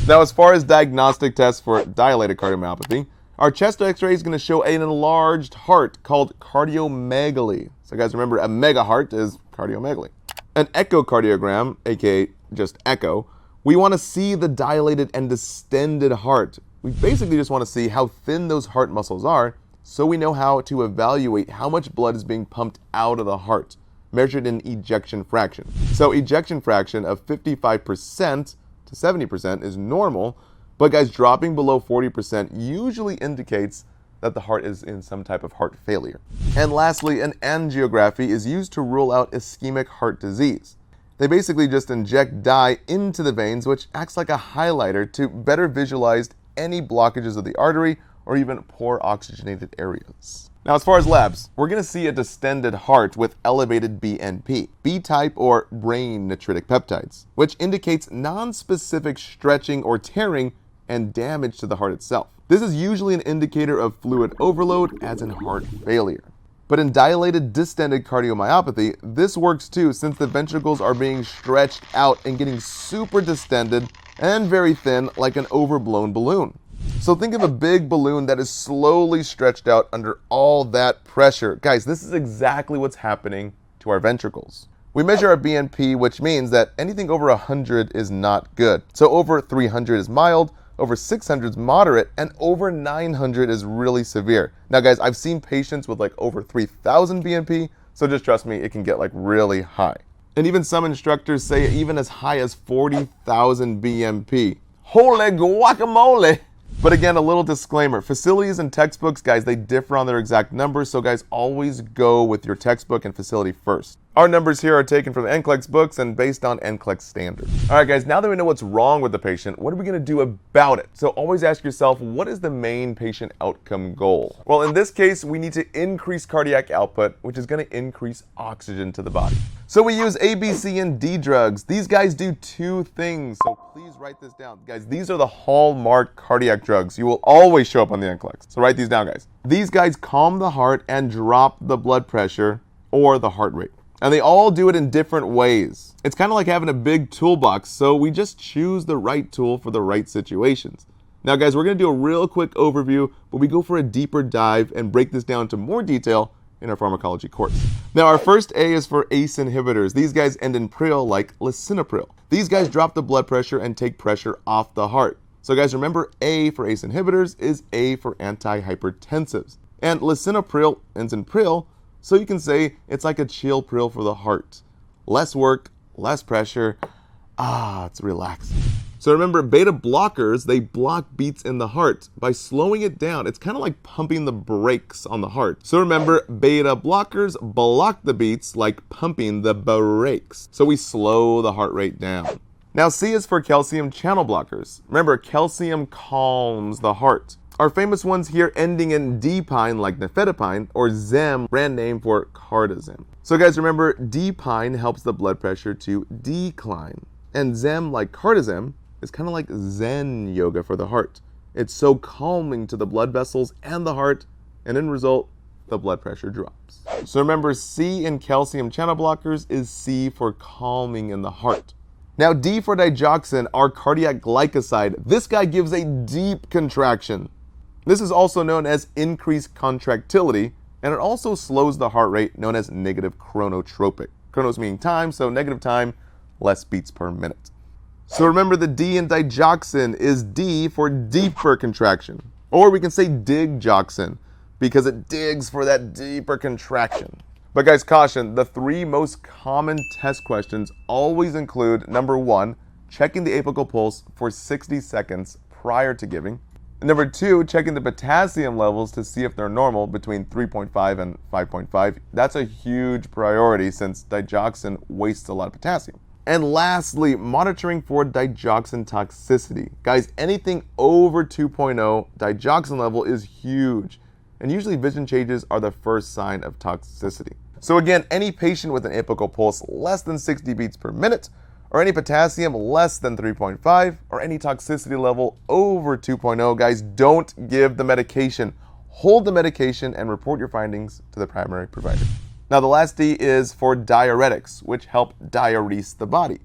Now, as far as diagnostic tests for dilated cardiomyopathy, our chest x-ray is going to show an enlarged heart called cardiomegaly. So guys, remember, a megaheart is cardiomegaly. An echocardiogram, aka just echo, we want to see the dilated and distended heart. We basically just want to see how thin those heart muscles are so we know how to evaluate how much blood is being pumped out of the heart, measured in ejection fraction. So ejection fraction of 55% to 70% is normal, but guys, dropping below 40% usually indicates that the heart is in some type of heart failure. And lastly, an angiography is used to rule out ischemic heart disease. They basically just inject dye into the veins, which acts like a highlighter to better visualize any blockages of the artery or even poor oxygenated areas. Now, as far as labs, we're going to see a distended heart with elevated BNP, B-type or brain natriuretic peptides, which indicates non-specific stretching or tearing and damage to the heart itself. This is usually an indicator of fluid overload, as in heart failure. But in dilated distended cardiomyopathy, this works too, since the ventricles are being stretched out and getting super distended and very thin, like an overblown balloon. So think of a big balloon that is slowly stretched out under all that pressure. Guys, this is exactly what's happening to our ventricles. We measure our BNP, which means that anything over 100 is not good. So over 300 is mild, over 600 is moderate, and over 900 is really severe. Now guys, I've seen patients with like over 3,000 BNP, so just trust me, it can get like really high. And even some instructors say even as high as 40,000 BNP. Holy guacamole! But again, a little disclaimer, facilities and textbooks, guys, they differ on their exact numbers, so guys, always go with your textbook and facility first. Our numbers here are taken from the NCLEX books and based on NCLEX standards. All right, guys, now that we know what's wrong with the patient, what are we going to do about it? So always ask yourself, what is the main patient outcome goal? Well, in this case, we need to increase cardiac output, which is going to increase oxygen to the body. So we use A, B, C, and D drugs. These guys do two things, so please write this down. Guys, these are the hallmark cardiac drugs. You will always show up on the NCLEX. So write these down, guys. These guys calm the heart and drop the blood pressure or the heart rate. And they all do it in different ways. It's kind of like having a big toolbox, so we just choose the right tool for the right situations. Now guys, we're going to do a real quick overview, but we go for a deeper dive and break this down to more detail in our pharmacology course. Now our first A is for ACE inhibitors. These guys end in pril, like lisinopril. These guys drop the blood pressure and take pressure off the heart. So guys, remember A for ACE inhibitors is A for antihypertensives. And lisinopril ends in pril, so you can say it's like a chill pril for the heart. Less work, less pressure. It's relaxing. So remember, beta blockers, they block beats in the heart. By slowing it down, it's kind of like pumping the brakes on the heart. So remember, beta blockers block the beats like pumping the brakes. So we slow the heart rate down. Now C is for calcium channel blockers. Remember, calcium calms the heart. Our famous ones here ending in D-pine like nifedipine, or Zem, brand name for Cardizem. So guys, remember, D-pine helps the blood pressure to decline. And Zem, like Cardizem, is kind of like Zen yoga for the heart. It's so calming to the blood vessels and the heart, and in result, the blood pressure drops. So remember, C in calcium channel blockers is C for calming in the heart. Now D for digoxin, our cardiac glycoside. This guy gives a deep contraction. This is also known as increased contractility, and it also slows the heart rate, known as negative chronotropic. Chronos meaning time, so negative time, less beats per minute. So remember, the D in digoxin is D for deeper contraction. Or we can say digoxin, because it digs for that deeper contraction. But guys, caution, the three most common test questions always include, number one, checking the apical pulse for 60 seconds prior to giving. Number two, checking the potassium levels to see if they're normal between 3.5 and 5.5. That's a huge priority since digoxin wastes a lot of potassium. And lastly, monitoring for digoxin toxicity. Guys, anything over 2.0, digoxin level is huge. And usually vision changes are the first sign of toxicity. So again, any patient with an apical pulse less than 60 beats per minute, or any potassium less than 3.5, or any toxicity level over 2.0, guys, don't give the medication. Hold the medication and report your findings to the primary provider. Now the last D is for diuretics, which help diurese the body,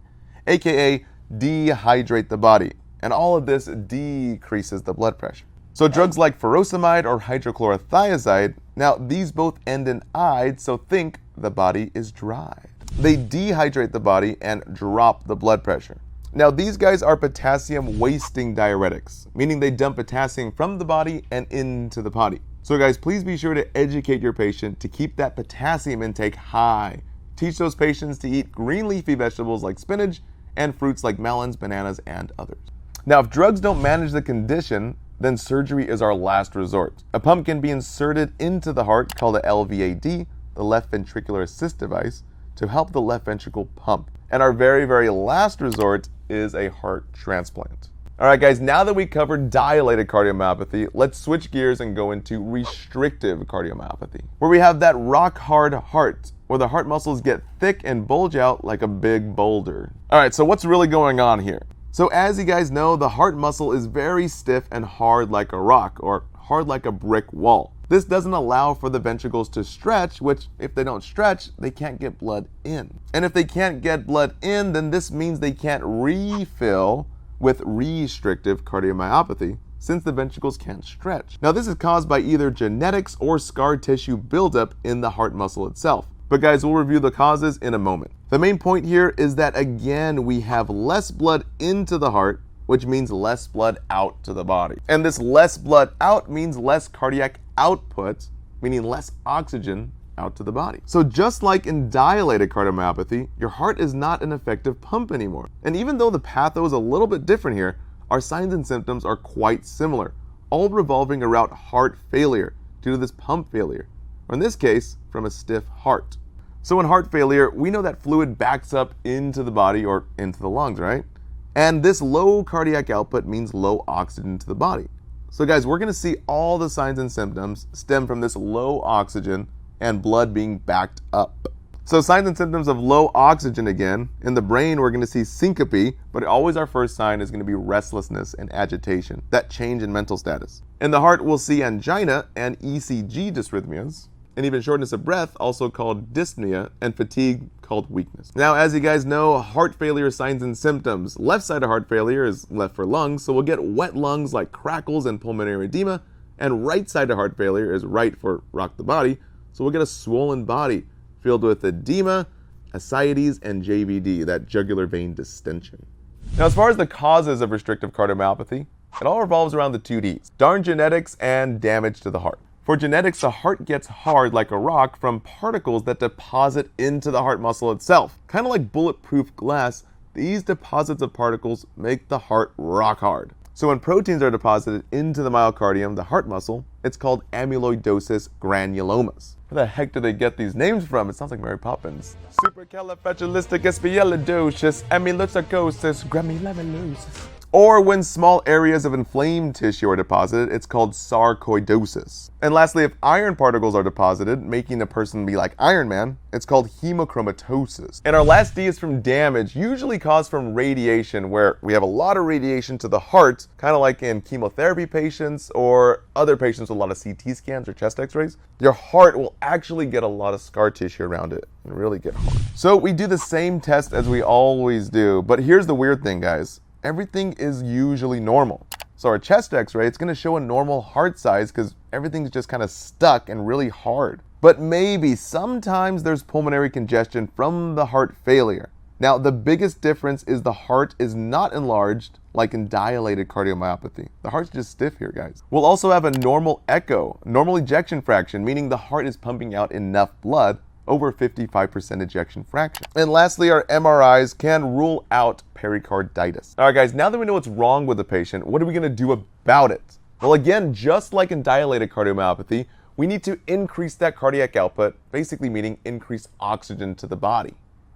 aka dehydrate the body. And all of this decreases the blood pressure. So drugs like furosemide or hydrochlorothiazide, now these both end in ide, so think the body is dry. They dehydrate the body and drop the blood pressure. Now these guys are potassium wasting diuretics, meaning they dump potassium from the body and into the body. So guys, please be sure to educate your patient to keep that potassium intake high. Teach those patients to eat green leafy vegetables like spinach and fruits like melons, bananas, and others. Now if drugs don't manage the condition, then surgery is our last resort. A pump can be inserted into the heart called a LVAD, the left ventricular assist device, to help the left ventricle pump. And our very, very last resort is a heart transplant. All right, guys, now that we covered dilated cardiomyopathy, let's switch gears and go into restrictive cardiomyopathy, where we have that rock-hard heart, where the heart muscles get thick and bulge out like a big boulder. All right, so what's really going on here? So as you guys know, the heart muscle is very stiff and hard like a rock, or hard like a brick wall. This doesn't allow for the ventricles to stretch, which if they don't stretch, they can't get blood in. And if they can't get blood in, then this means they can't refill with restrictive cardiomyopathy, since the ventricles can't stretch. Now this is caused by either genetics or scar tissue buildup in the heart muscle itself. But guys, we'll review the causes in a moment. The main point here is that again, we have less blood into the heart, which means less blood out to the body. And this less blood out means less cardiac output, meaning less oxygen out to the body. So just like in dilated cardiomyopathy, your heart is not an effective pump anymore. And even though the patho is a little bit different here, our signs and symptoms are quite similar, all revolving around heart failure due to this pump failure, or in this case, from a stiff heart. So in heart failure, we know that fluid backs up into the body or into the lungs, right? And this low cardiac output means low oxygen to the body. So guys, we're gonna see all the signs and symptoms stem from this low oxygen and blood being backed up. So signs and symptoms of low oxygen again. In the brain, we're going to see syncope, but always our first sign is going to be restlessness and agitation, that change in mental status. In the heart, we'll see angina and ECG dysrhythmias, and even shortness of breath, also called dyspnea, and fatigue, called weakness. Now, as you guys know, heart failure signs and symptoms. Left side of heart failure is left for lungs, so we'll get wet lungs like crackles and pulmonary edema, and right side of heart failure is right for rock the body, so we'll get a swollen body filled with edema, ascites, and JVD, that jugular vein distension. Now, as far as the causes of restrictive cardiomyopathy, it all revolves around the two Ds, darn genetics and damage to the heart. For genetics, the heart gets hard like a rock from particles that deposit into the heart muscle itself. Kind of like bulletproof glass, these deposits of particles make the heart rock hard. So when proteins are deposited into the myocardium, the heart muscle, it's called amyloidosis granulomas. Where the heck do they get these names from? It sounds like Mary Poppins. Supercalifragilisticexpialidocious amyloidosis granulomas. Or when small areas of inflamed tissue are deposited, it's called sarcoidosis. And lastly, if iron particles are deposited, making a person be like Iron Man, it's called hemochromatosis. And our last D is from damage, usually caused from radiation, where we have a lot of radiation to the heart, kind of like in chemotherapy patients or other patients with a lot of CT scans or chest x-rays. Your heart will actually get a lot of scar tissue around it and really get hard. So we do the same test as we always do, but here's the weird thing, guys. Everything is usually normal. So our chest x-ray, it's going to show a normal heart size because everything's just kind of stuck and really hard. But maybe sometimes there's pulmonary congestion from the heart failure. Now, the biggest difference is the heart is not enlarged like in dilated cardiomyopathy. The heart's just stiff here, guys. We'll also have a normal echo, normal ejection fraction, meaning the heart is pumping out enough blood, over 55% ejection fraction. And lastly, our MRIs can rule out pericarditis. All right, guys, now that we know what's wrong with the patient, what are we gonna do about it? Well, again, just like in dilated cardiomyopathy, we need to increase that cardiac output, basically meaning increase oxygen to the body.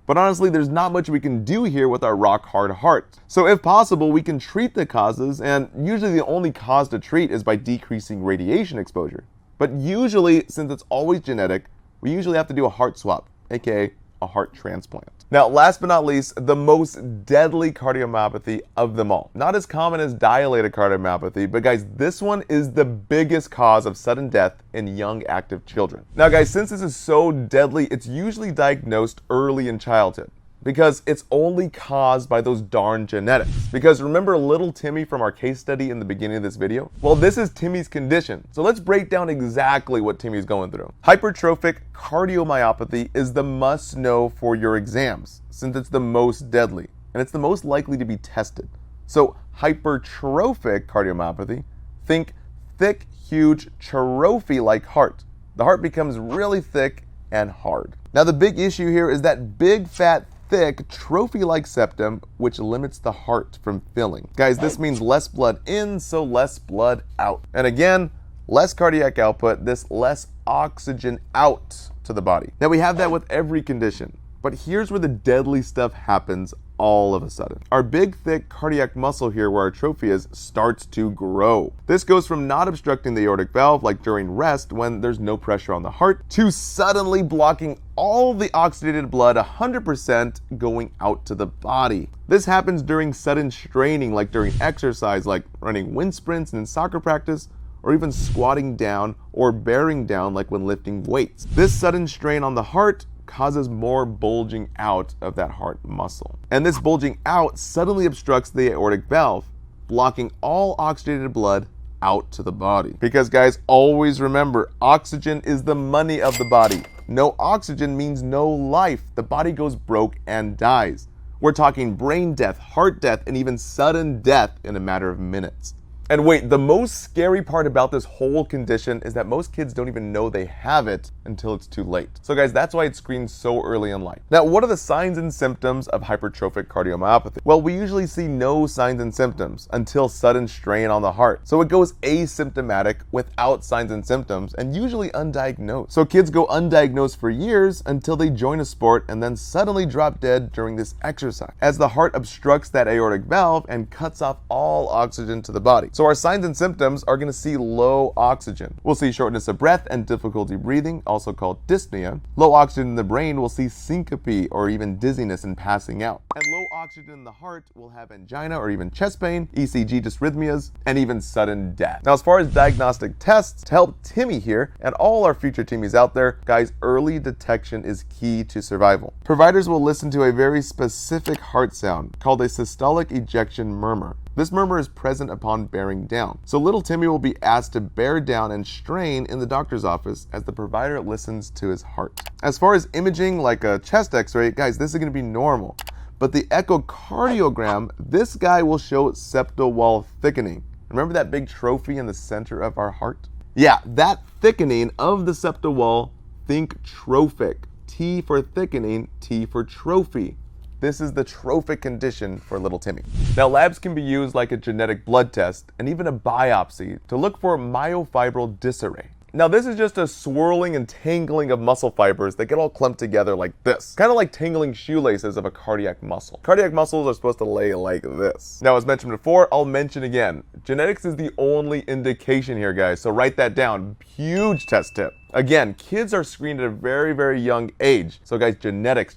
But honestly, there's not much we can do here with our rock hard heart. So if possible, we can treat the causes, and usually the only cause to treat is by decreasing radiation exposure. But usually, since it's always genetic, we usually have to do a heart swap, aka a heart transplant. Now, last but not least, the most deadly cardiomyopathy of them all. Not as common as dilated cardiomyopathy, but guys, this one is the biggest cause of sudden death in young active children. Now guys, since this is so deadly, it's usually diagnosed early in childhood, because it's only caused by those darn genetics. Because remember little Timmy from our case study in the beginning of this video? Well, this is Timmy's condition. So let's break down exactly what Timmy's going through. Hypertrophic cardiomyopathy is the must know for your exams, since it's the most deadly and it's the most likely to be tested. So hypertrophic cardiomyopathy, think thick, huge, trophy-like heart. The heart becomes really thick and hard. Now the big issue here is that big, fat, thick, trophy-like septum, which limits the heart from filling. Guys, this means less blood in, so less blood out. And again, less cardiac output, this less oxygen out to the body. Now we have that with every condition, but here's where the deadly stuff happens all of a sudden. Our big, thick cardiac muscle here where our trophy is starts to grow. This goes from not obstructing the aortic valve like during rest when there's no pressure on the heart to suddenly blocking all the oxygenated blood 100% going out to the body. This happens during sudden straining like during exercise like running wind sprints and in soccer practice, or even squatting down or bearing down like when lifting weights. This sudden strain on the heart causes more bulging out of that heart muscle. And this bulging out suddenly obstructs the aortic valve, blocking all oxygenated blood out to the body. Because guys, always remember, oxygen is the money of the body. No oxygen means no life. The body goes broke and dies. We're talking brain death, heart death, and even sudden death in a matter of minutes. And wait, the most scary part about this whole condition is that most kids don't even know they have it until it's too late. So guys, that's why it's screened so early in life. Now, what are the signs and symptoms of hypertrophic cardiomyopathy? Well, we usually see no signs and symptoms until sudden strain on the heart. So it goes asymptomatic without signs and symptoms and usually undiagnosed. So kids go undiagnosed for years until they join a sport and then suddenly drop dead during this exercise, as the heart obstructs that aortic valve and cuts off all oxygen to the body. So our signs and symptoms are going to see low oxygen. We'll see shortness of breath and difficulty breathing, also called dyspnea. Low oxygen in the brain will see syncope or even dizziness and passing out. And low oxygen in the heart will have angina or even chest pain, ECG dysrhythmias, and even sudden death. Now, as far as diagnostic tests, to help Timmy here and all our future Timmies out there, guys, early detection is key to survival. Providers will listen to a very specific heart sound called a systolic ejection murmur. This murmur is present upon bearing down. So little Timmy will be asked to bear down and strain in the doctor's office as the provider listens to his heart. As far as imaging like a chest x-ray, guys, this is going to be normal. But the echocardiogram, this guy will show septal wall thickening. Remember that big trophy in the center of our heart? Yeah, that thickening of the septal wall, think trophic. T for thickening, T for trophy. This is the trophic condition for little Timmy. Now, labs can be used like a genetic blood test and even a biopsy to look for myofibril disarray. Now, this is just a swirling and tangling of muscle fibers that get all clumped together like this. Kind of like tangling shoelaces of a cardiac muscle. Cardiac muscles are supposed to lay like this. Now, as mentioned before, I'll mention again, genetics is the only indication here, guys, so write that down. Huge test tip. Again, kids are screened at a very, very young age. So guys, genetics.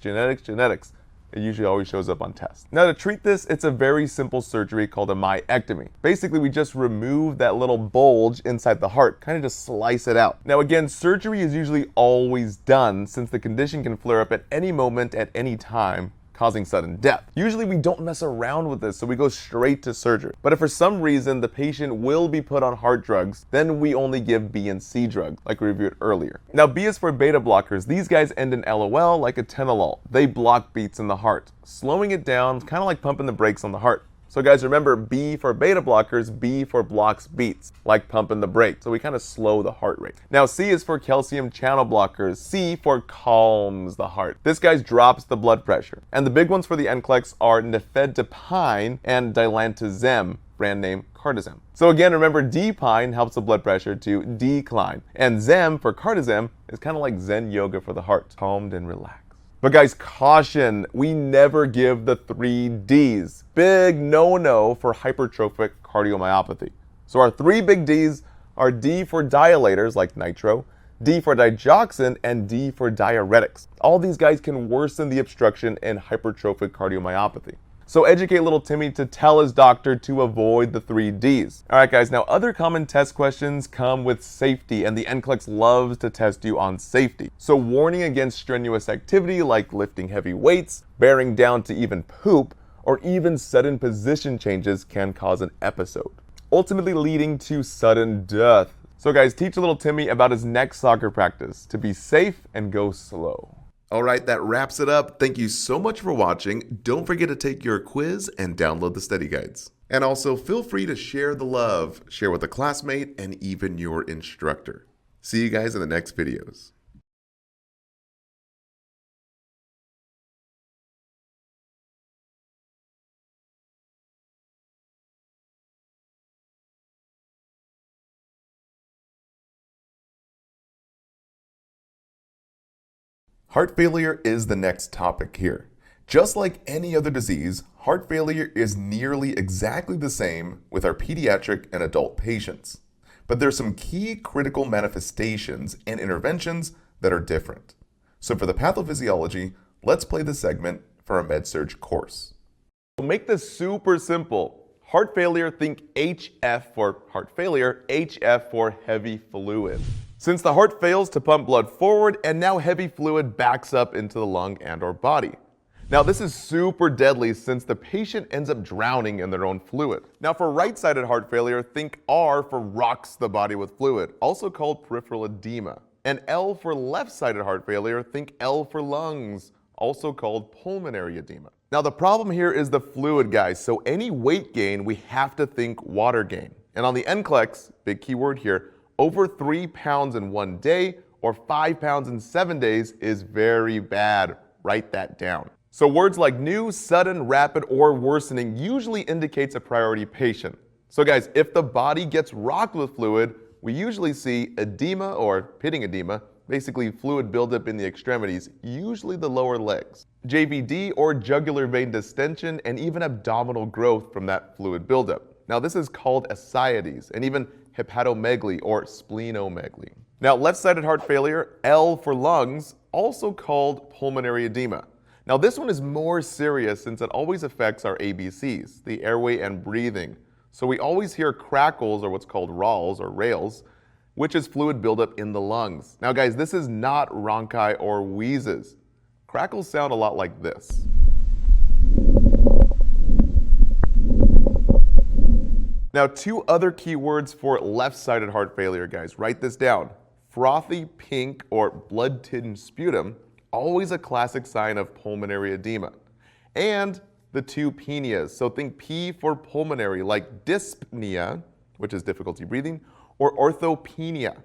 It usually always shows up on tests. Now, to treat this, it's a very simple surgery called a myectomy. Basically, we just remove that little bulge inside the heart, kind of just slice it out. Now again, surgery is usually always done since the condition can flare up at any moment, at any time, causing sudden death. Usually we don't mess around with this, so we go straight to surgery. But if for some reason the patient will be put on heart drugs, then we only give B and C drugs, like we reviewed earlier. Now, B is for beta blockers. These guys end in LOL like atenolol. They block beats in the heart, slowing it down, kind of like pumping the brakes on the heart. So guys, remember, B for beta blockers, B for blocks beats, like pumping the brakes. So we kind of slow the heart rate. Now, C is for calcium channel blockers, C for calms the heart. This guy drops the blood pressure. And the big ones for the NCLEX are nifedipine and dilantazem, brand name Cardizem. So again, remember, D-pine helps the blood pressure to decline. And Zem for Cardizem is kind of like Zen yoga for the heart, calmed and relaxed. But guys, caution, we never give the 3 Ds. Big no-no for hypertrophic cardiomyopathy. So our 3 big Ds are D for dilators like nitro, D for digoxin, and D for diuretics. All these guys can worsen the obstruction in hypertrophic cardiomyopathy. So educate little Timmy to tell his doctor to avoid the 3 Ds. All right, guys, now other common test questions come with safety, and the NCLEX loves to test you on safety. So warning against strenuous activity like lifting heavy weights, bearing down to even poop, or even sudden position changes can cause an episode, ultimately leading to sudden death. So guys, teach little Timmy about his next soccer practice to be safe and go slow. All right, that wraps it up. Thank you so much for watching. Don't forget to take your quiz and download the study guides. And also feel free to share the love, share with a classmate, and even your instructor. See you guys in the next videos. Heart failure is the next topic here. Just like any other disease, heart failure is nearly exactly the same with our pediatric and adult patients. But there's some key critical manifestations and interventions that are different. So for the pathophysiology, let's play the segment for our MedSurg course. To make this super simple, heart failure, think HF for heart failure, HF for heavy fluid. Since the heart fails to pump blood forward and now heavy fluid backs up into the lung and or body. Now this is super deadly since the patient ends up drowning in their own fluid. Now for right-sided heart failure, think R for rocks the body with fluid, also called peripheral edema. And L for left-sided heart failure, think L for lungs, also called pulmonary edema. Now the problem here is the fluid, guys, so any weight gain, we have to think water gain. And on the NCLEX, big key word here, over 3 pounds in 1 day or 5 pounds in 7 days is very bad. Write that down. So words like new, sudden, rapid, or worsening usually indicates a priority patient. So guys, if the body gets rocked with fluid, we usually see edema or pitting edema, basically fluid buildup in the extremities, usually the lower legs. JVD or jugular vein distension and even abdominal growth from that fluid buildup. Now this is called ascites and even hepatomegaly or splenomegaly. Now left-sided heart failure, L for lungs, also called pulmonary edema. Now this one is more serious since it always affects our ABCs, the airway and breathing. So we always hear crackles or what's called rales or rales, which is fluid buildup in the lungs. Now guys, this is not rhonchi or wheezes. Crackles sound a lot like this. Now 2 other key words for left-sided heart failure, guys. Write this down. Frothy pink or blood-tinged sputum, always a classic sign of pulmonary edema. And the 2 penias, so think P for pulmonary, like dyspnea, which is difficulty breathing, or orthopnea,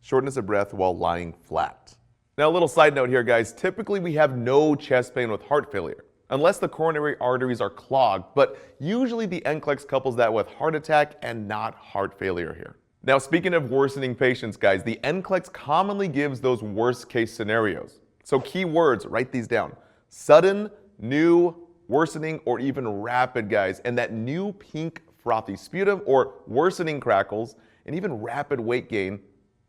shortness of breath while lying flat. Now a little side note here, guys, typically we have no chest pain with heart failure, unless the coronary arteries are clogged, but usually the NCLEX couples that with heart attack and not heart failure here. Now speaking of worsening patients, guys, the NCLEX commonly gives those worst case scenarios. So key words, write these down. Sudden, new, worsening, or even rapid, guys. And that new pink frothy sputum or worsening crackles and even rapid weight gain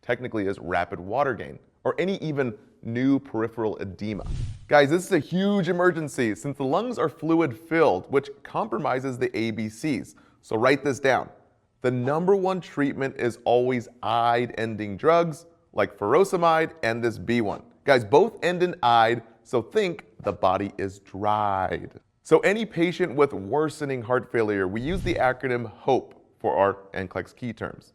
technically is rapid water gain or any even new peripheral edema. Guys, this is a huge emergency since the lungs are fluid filled, which compromises the ABCs. So write this down. The #1 treatment is always ide-ending drugs like furosemide and this B one. Guys, both end in ide, so think the body is dried. So any patient with worsening heart failure, we use the acronym HOPE for our NCLEX key terms.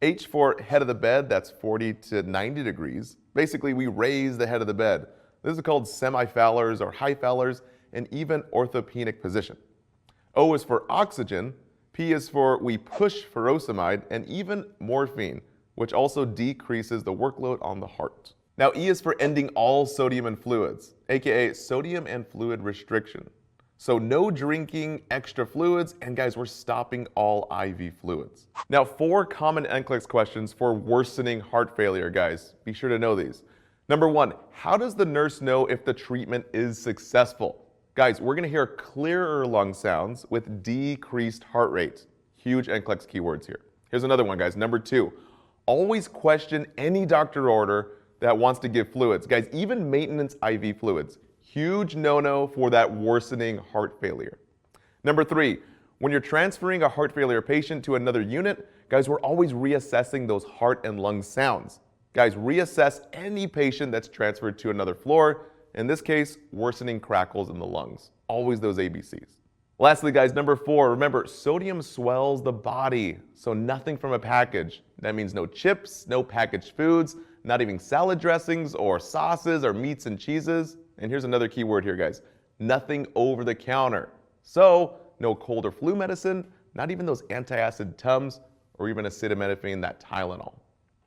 H for head of the bed, that's 40 to 90 degrees. Basically, we raise the head of the bed. This is called semi-Fowler's or high Fowler's and even orthopenic position. O is for oxygen. P is for we push furosemide and even morphine, which also decreases the workload on the heart. Now E is for ending all sodium and fluids, aka sodium and fluid restriction. So no drinking extra fluids, and guys, we're stopping all IV fluids. Now 4 common NCLEX questions for worsening heart failure, guys. Be sure to know these. #1, how does the nurse know if the treatment is successful? Guys, we're gonna hear clearer lung sounds with decreased heart rate. Huge NCLEX keywords here. Here's another one, guys. #2, always question any doctor order that wants to give fluids. Guys, even maintenance IV fluids. Huge no-no for that worsening heart failure. #3, when you're transferring a heart failure patient to another unit, guys, we're always reassessing those heart and lung sounds. Guys, reassess any patient that's transferred to another floor. In this case, worsening crackles in the lungs. Always those ABCs. Lastly, guys, #4, remember, sodium swells the body, so nothing from a package. That means no chips, no packaged foods, not even salad dressings or sauces or meats and cheeses. And here's another key word here, guys. Nothing over the counter. So no cold or flu medicine, not even those antacid Tums or even acetaminophen, that Tylenol.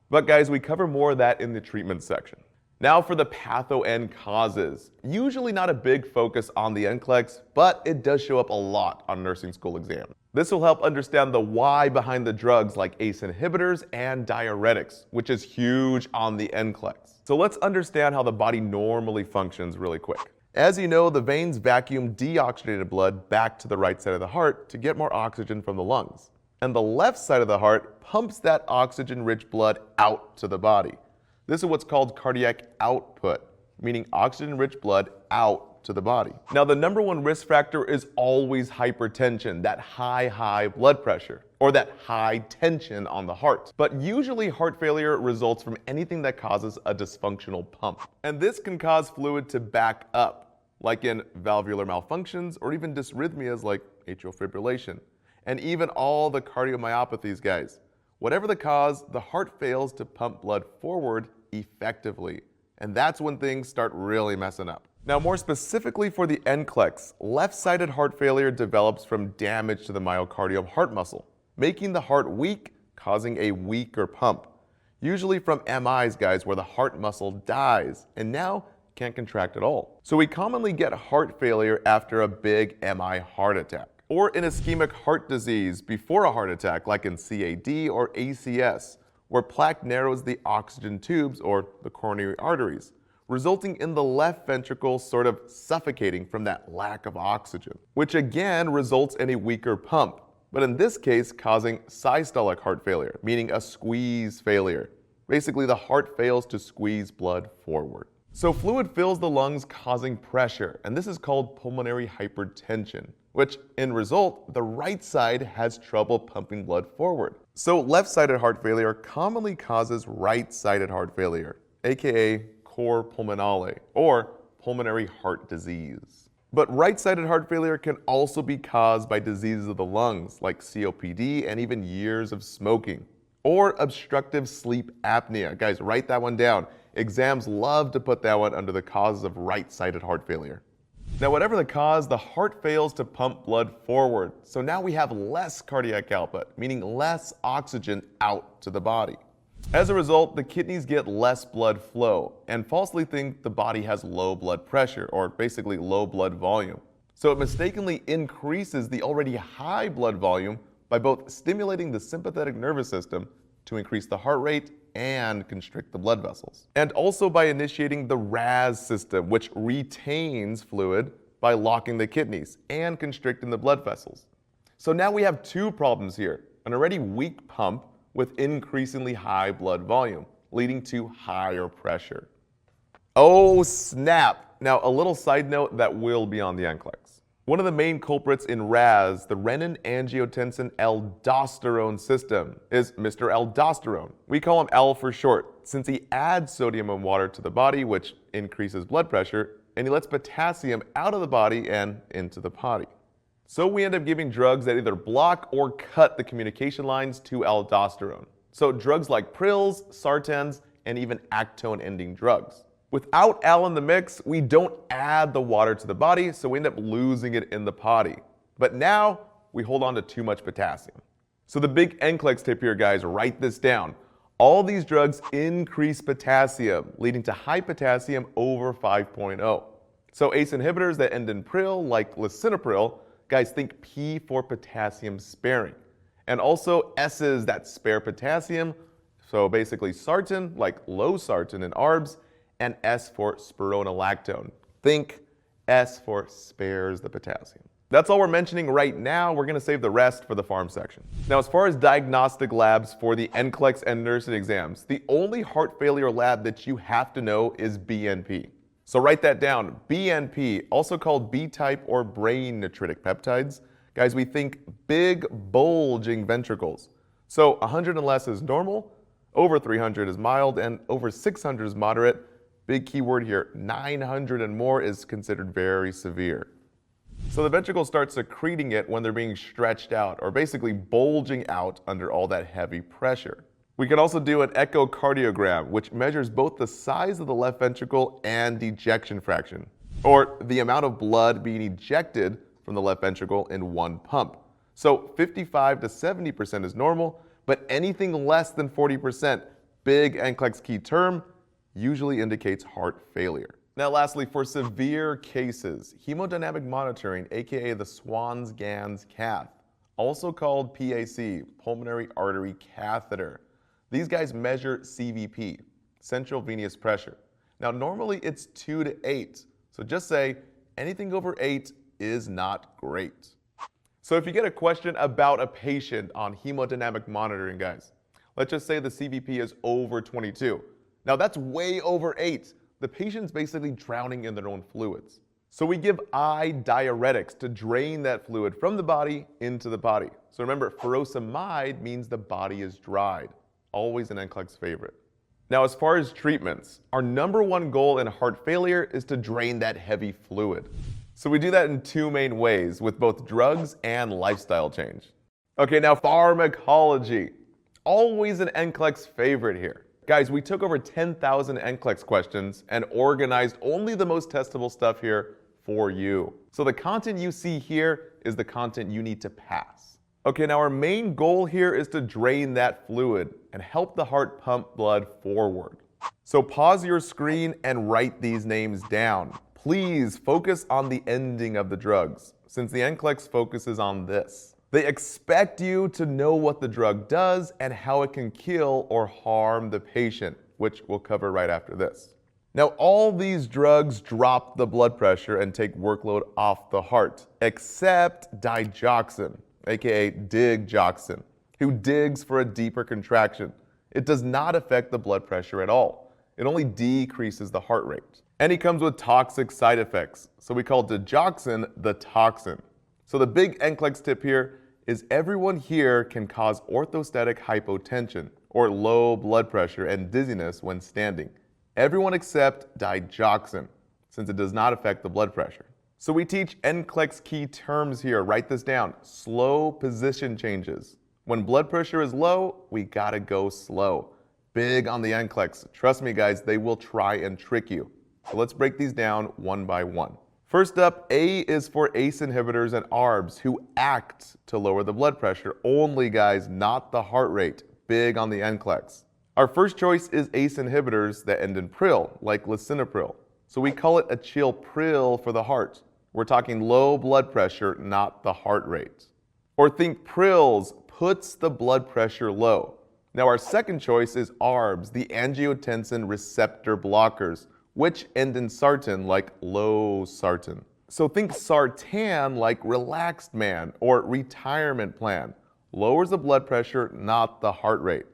But guys, we cover more of that in the treatment section. Now for the patho and causes. Usually not a big focus on the NCLEX, but it does show up a lot on nursing school exams. This will help understand the why behind the drugs like ACE inhibitors and diuretics, which is huge on the NCLEX. So let's understand how the body normally functions really quick. As you know, the veins vacuum deoxygenated blood back to the right side of the heart to get more oxygen from the lungs. And the left side of the heart pumps that oxygen-rich blood out to the body. This is what's called cardiac output, meaning oxygen-rich blood out to the body. Now, the number one risk factor is always hypertension, that high blood pressure, or that high tension on the heart. But usually heart failure results from anything that causes a dysfunctional pump. And this can cause fluid to back up, like in valvular malfunctions or even dysrhythmias like atrial fibrillation. And even all the cardiomyopathies, guys. Whatever the cause, the heart fails to pump blood forward effectively. And that's when things start really messing up. Now, more specifically for the NCLEX, left-sided heart failure develops from damage to the myocardial heart muscle, making the heart weak, causing a weaker pump. Usually from MIs, guys, where the heart muscle dies and now can't contract at all. So we commonly get heart failure after a big MI heart attack, or in ischemic heart disease before a heart attack, like in CAD or ACS, where plaque narrows the oxygen tubes or the coronary arteries, resulting in the left ventricle sort of suffocating from that lack of oxygen, which again results in a weaker pump, but in this case causing systolic heart failure, meaning a squeeze failure. Basically, the heart fails to squeeze blood forward. So fluid fills the lungs, causing pressure, and this is called pulmonary hypertension, which in result, the right side has trouble pumping blood forward. So left-sided heart failure commonly causes right-sided heart failure, aka cor pulmonale, or pulmonary heart disease. But right-sided heart failure can also be caused by diseases of the lungs, like COPD and even years of smoking, or obstructive sleep apnea. Guys, write that one down. Exams love to put that one under the causes of right-sided heart failure. Now, whatever the cause, the heart fails to pump blood forward. So now we have less cardiac output, meaning less oxygen out to the body. As a result, the kidneys get less blood flow and falsely think the body has low blood pressure, or basically low blood volume. So it mistakenly increases the already high blood volume by both stimulating the sympathetic nervous system to increase the heart rate and constrict the blood vessels. And also by initiating the RAS system, which retains fluid by locking the kidneys and constricting the blood vessels. So now we have two problems here: an already weak pump with increasingly high blood volume, leading to higher pressure. Oh snap! Now a little side note that will be on the NCLEX. One of the main culprits in RAS, the renin-angiotensin-aldosterone system, is Mr. Aldosterone. We call him L for short, since he adds sodium and water to the body, which increases blood pressure, and he lets potassium out of the body and into the body. So we end up giving drugs that either block or cut the communication lines to aldosterone. So drugs like Prils, Sartans, and even acetone-ending drugs. Without Al in the mix, we don't add the water to the body, so we end up losing it in the body. But now, we hold on to too much potassium. So the big NCLEX tip here, guys, write this down. All these drugs increase potassium, leading to high potassium over 5.0. So ACE inhibitors that end in pril, like lisinopril, guys, think P for potassium sparing. And also S's that spare potassium, so basically sartan, like losartan in ARBs, and S for spironolactone. Think S for spares the potassium. That's all we're mentioning right now. We're gonna save the rest for the pharm section. Now, as far as diagnostic labs for the NCLEX and nursing exams, the only heart failure lab that you have to know is BNP. So write that down, BNP, also called B-type or brain natritic peptides. Guys, we think big bulging ventricles. So 100 and less is normal, over 300 is mild, and over 600 is moderate. Big keyword here, 900 and more is considered very severe. So the ventricles start secreting it when they're being stretched out, or basically bulging out under all that heavy pressure. We can also do an echocardiogram, which measures both the size of the left ventricle and ejection fraction, or the amount of blood being ejected from the left ventricle in one pump. So 55 to 70% is normal, but anything less than 40%, big NCLEX key term, usually indicates heart failure. Now lastly, for severe cases, hemodynamic monitoring, aka the Swan-Ganz cath, also called PAC, pulmonary artery catheter. These guys measure CVP, central venous pressure. Now normally it's 2 to 8, So just say anything over 8 is not great. So if you get a question about a patient on hemodynamic monitoring, guys, let's just say the CVP is over 22. Now that's way over 8. The patient's basically drowning in their own fluids. So we give eye diuretics to drain that fluid from the body into the body. So remember, furosemide means the body is dried. Always an NCLEX favorite. Now, as far as treatments, our #1 goal in heart failure is to drain that heavy fluid. So we do that in 2 main ways, with both drugs and lifestyle change. Okay, now pharmacology. Always an NCLEX favorite here. Guys, we took over 10,000 NCLEX questions and organized only the most testable stuff here for you. So the content you see here is the content you need to pass. Okay, now our main goal here is to drain that fluid and help the heart pump blood forward. So pause your screen and write these names down. Please focus on the ending of the drugs, since the NCLEX focuses on this. They expect you to know what the drug does and how it can kill or harm the patient, which we'll cover right after this. Now, all these drugs drop the blood pressure and take workload off the heart, except digoxin, aka digoxin, who digs for a deeper contraction. It does not affect the blood pressure at all. It only decreases the heart rate. And it comes with toxic side effects, so we call digoxin the toxin. So the big NCLEX tip here is everyone here can cause orthostatic hypotension, or low blood pressure and dizziness when standing. Everyone except digoxin, since it does not affect the blood pressure. So we teach NCLEX key terms here. Write this down. Slow position changes. When blood pressure is low, we gotta go slow. Big on the NCLEX. Trust me, guys, they will try and trick you. So let's break these down one by one. First up, A is for ACE inhibitors and ARBs who act to lower the blood pressure only, guys, not the heart rate. Big on the NCLEX. Our first choice is ACE inhibitors that end in pril, like lisinopril. So we call it acylpril for the heart. We're talking low blood pressure, not the heart rate. Or think prils puts the blood pressure low. Now our second choice is ARBs, the angiotensin receptor blockers, which end in sartan, like losartan. So think sartan like relaxed man or retirement plan. Lowers the blood pressure, not the heart rate.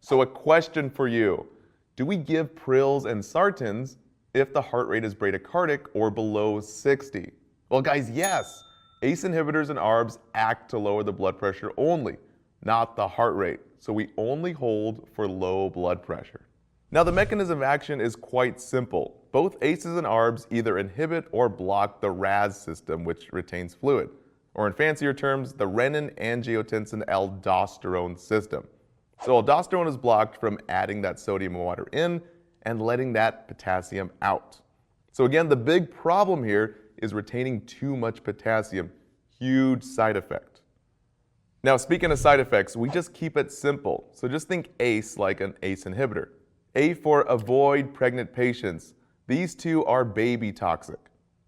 So a question for you. Do we give prils and sartans if the heart rate is bradycardic or below 60? Well, guys, yes. ACE inhibitors and ARBs act to lower the blood pressure only, not the heart rate. So we only hold for low blood pressure. Now the mechanism of action is quite simple. Both ACEs and ARBs either inhibit or block the RAS system, which retains fluid, or in fancier terms, the renin-angiotensin-aldosterone system. So aldosterone is blocked from adding that sodium water in and letting that potassium out. So again, the big problem here is retaining too much potassium. Huge side effect. Now speaking of side effects, we just keep it simple. So just think ACE like an ACE inhibitor. A for avoid pregnant patients. These two are baby toxic.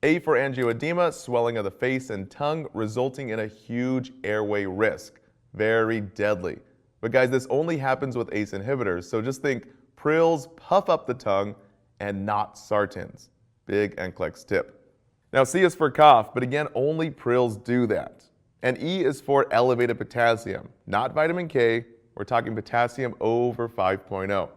A for angioedema, swelling of the face and tongue, resulting in a huge airway risk. Very deadly. But guys, this only happens with ACE inhibitors, so just think prils puff up the tongue and not sartans. Big NCLEX tip. Now C is for cough, but again, only prils do that. And E is for elevated potassium, not vitamin K. We're talking potassium over 5.0.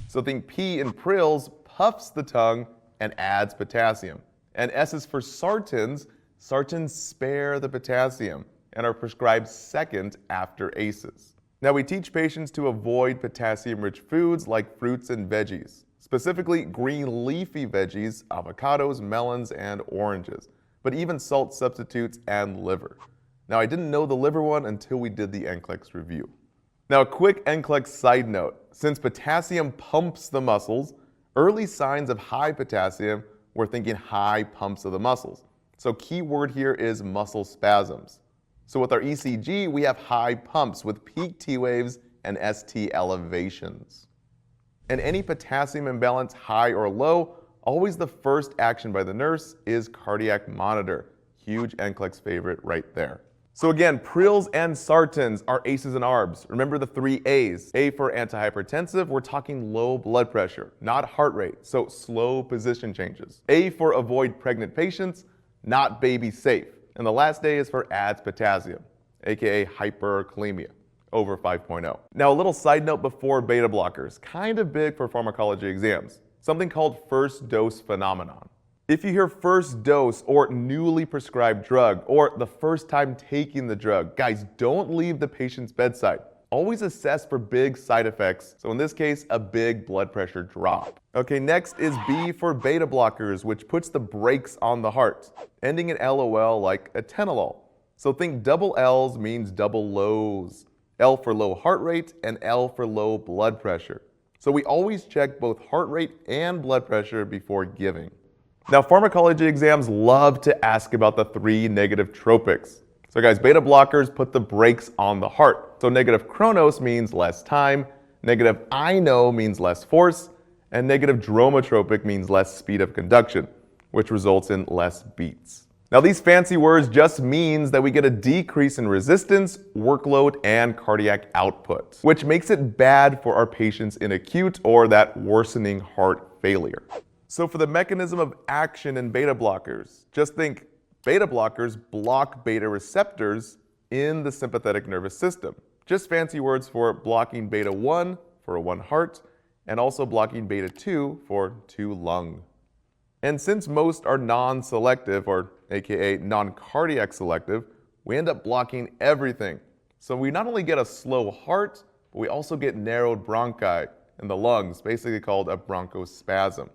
So think P in prils puffs the tongue and adds potassium. And S is for sartans. Sartans spare the potassium and are prescribed second after ACEs. Now we teach patients to avoid potassium-rich foods like fruits and veggies, specifically green leafy veggies, avocados, melons, and oranges, but even salt substitutes and liver. Now I didn't know the liver one until we did the NCLEX review. Now a quick NCLEX side note. Since potassium pumps the muscles, early signs of high potassium, we're thinking high pumps of the muscles. So key word here is muscle spasms. So with our ECG, we have high pumps with peak T waves and ST elevations. And any potassium imbalance, high or low, always the first action by the nurse is cardiac monitor. Huge NCLEX favorite right there. So again, prils and sartans are ACEs and ARBs. Remember the 3 A's. A for antihypertensive, we're talking low blood pressure, not heart rate, so slow position changes. A for avoid pregnant patients, not baby safe. And the last A is for adds potassium, aka hyperkalemia, over 5.0. Now a little side note before beta blockers, kind of big for pharmacology exams, something called first dose phenomenon. If you hear first dose or newly prescribed drug or the first time taking the drug, guys, don't leave the patient's bedside. Always assess for big side effects. So in this case, a big blood pressure drop. Okay, next is B for beta blockers, which puts the brakes on the heart, ending in LOL like atenolol. So think double L's means double lows. L for low heart rate and L for low blood pressure. So we always check both heart rate and blood pressure before giving. Now, pharmacology exams love to ask about the 3 negative tropics. So guys, beta blockers put the brakes on the heart. So negative chronos means less time, negative ino means less force, and negative dromotropic means less speed of conduction, which results in less beats. Now, these fancy words just means that we get a decrease in resistance, workload, and cardiac output, which makes it bad for our patients in acute or that worsening heart failure. So for the mechanism of action in beta blockers, just think beta blockers block beta receptors in the sympathetic nervous system. Just fancy words for blocking beta 1 for a 1 heart and also blocking beta 2 for 2 lung. And since most are non-selective, or aka non-cardiac selective, we end up blocking everything. So we not only get a slow heart, but we also get narrowed bronchi in the lungs, basically called a bronchospasm.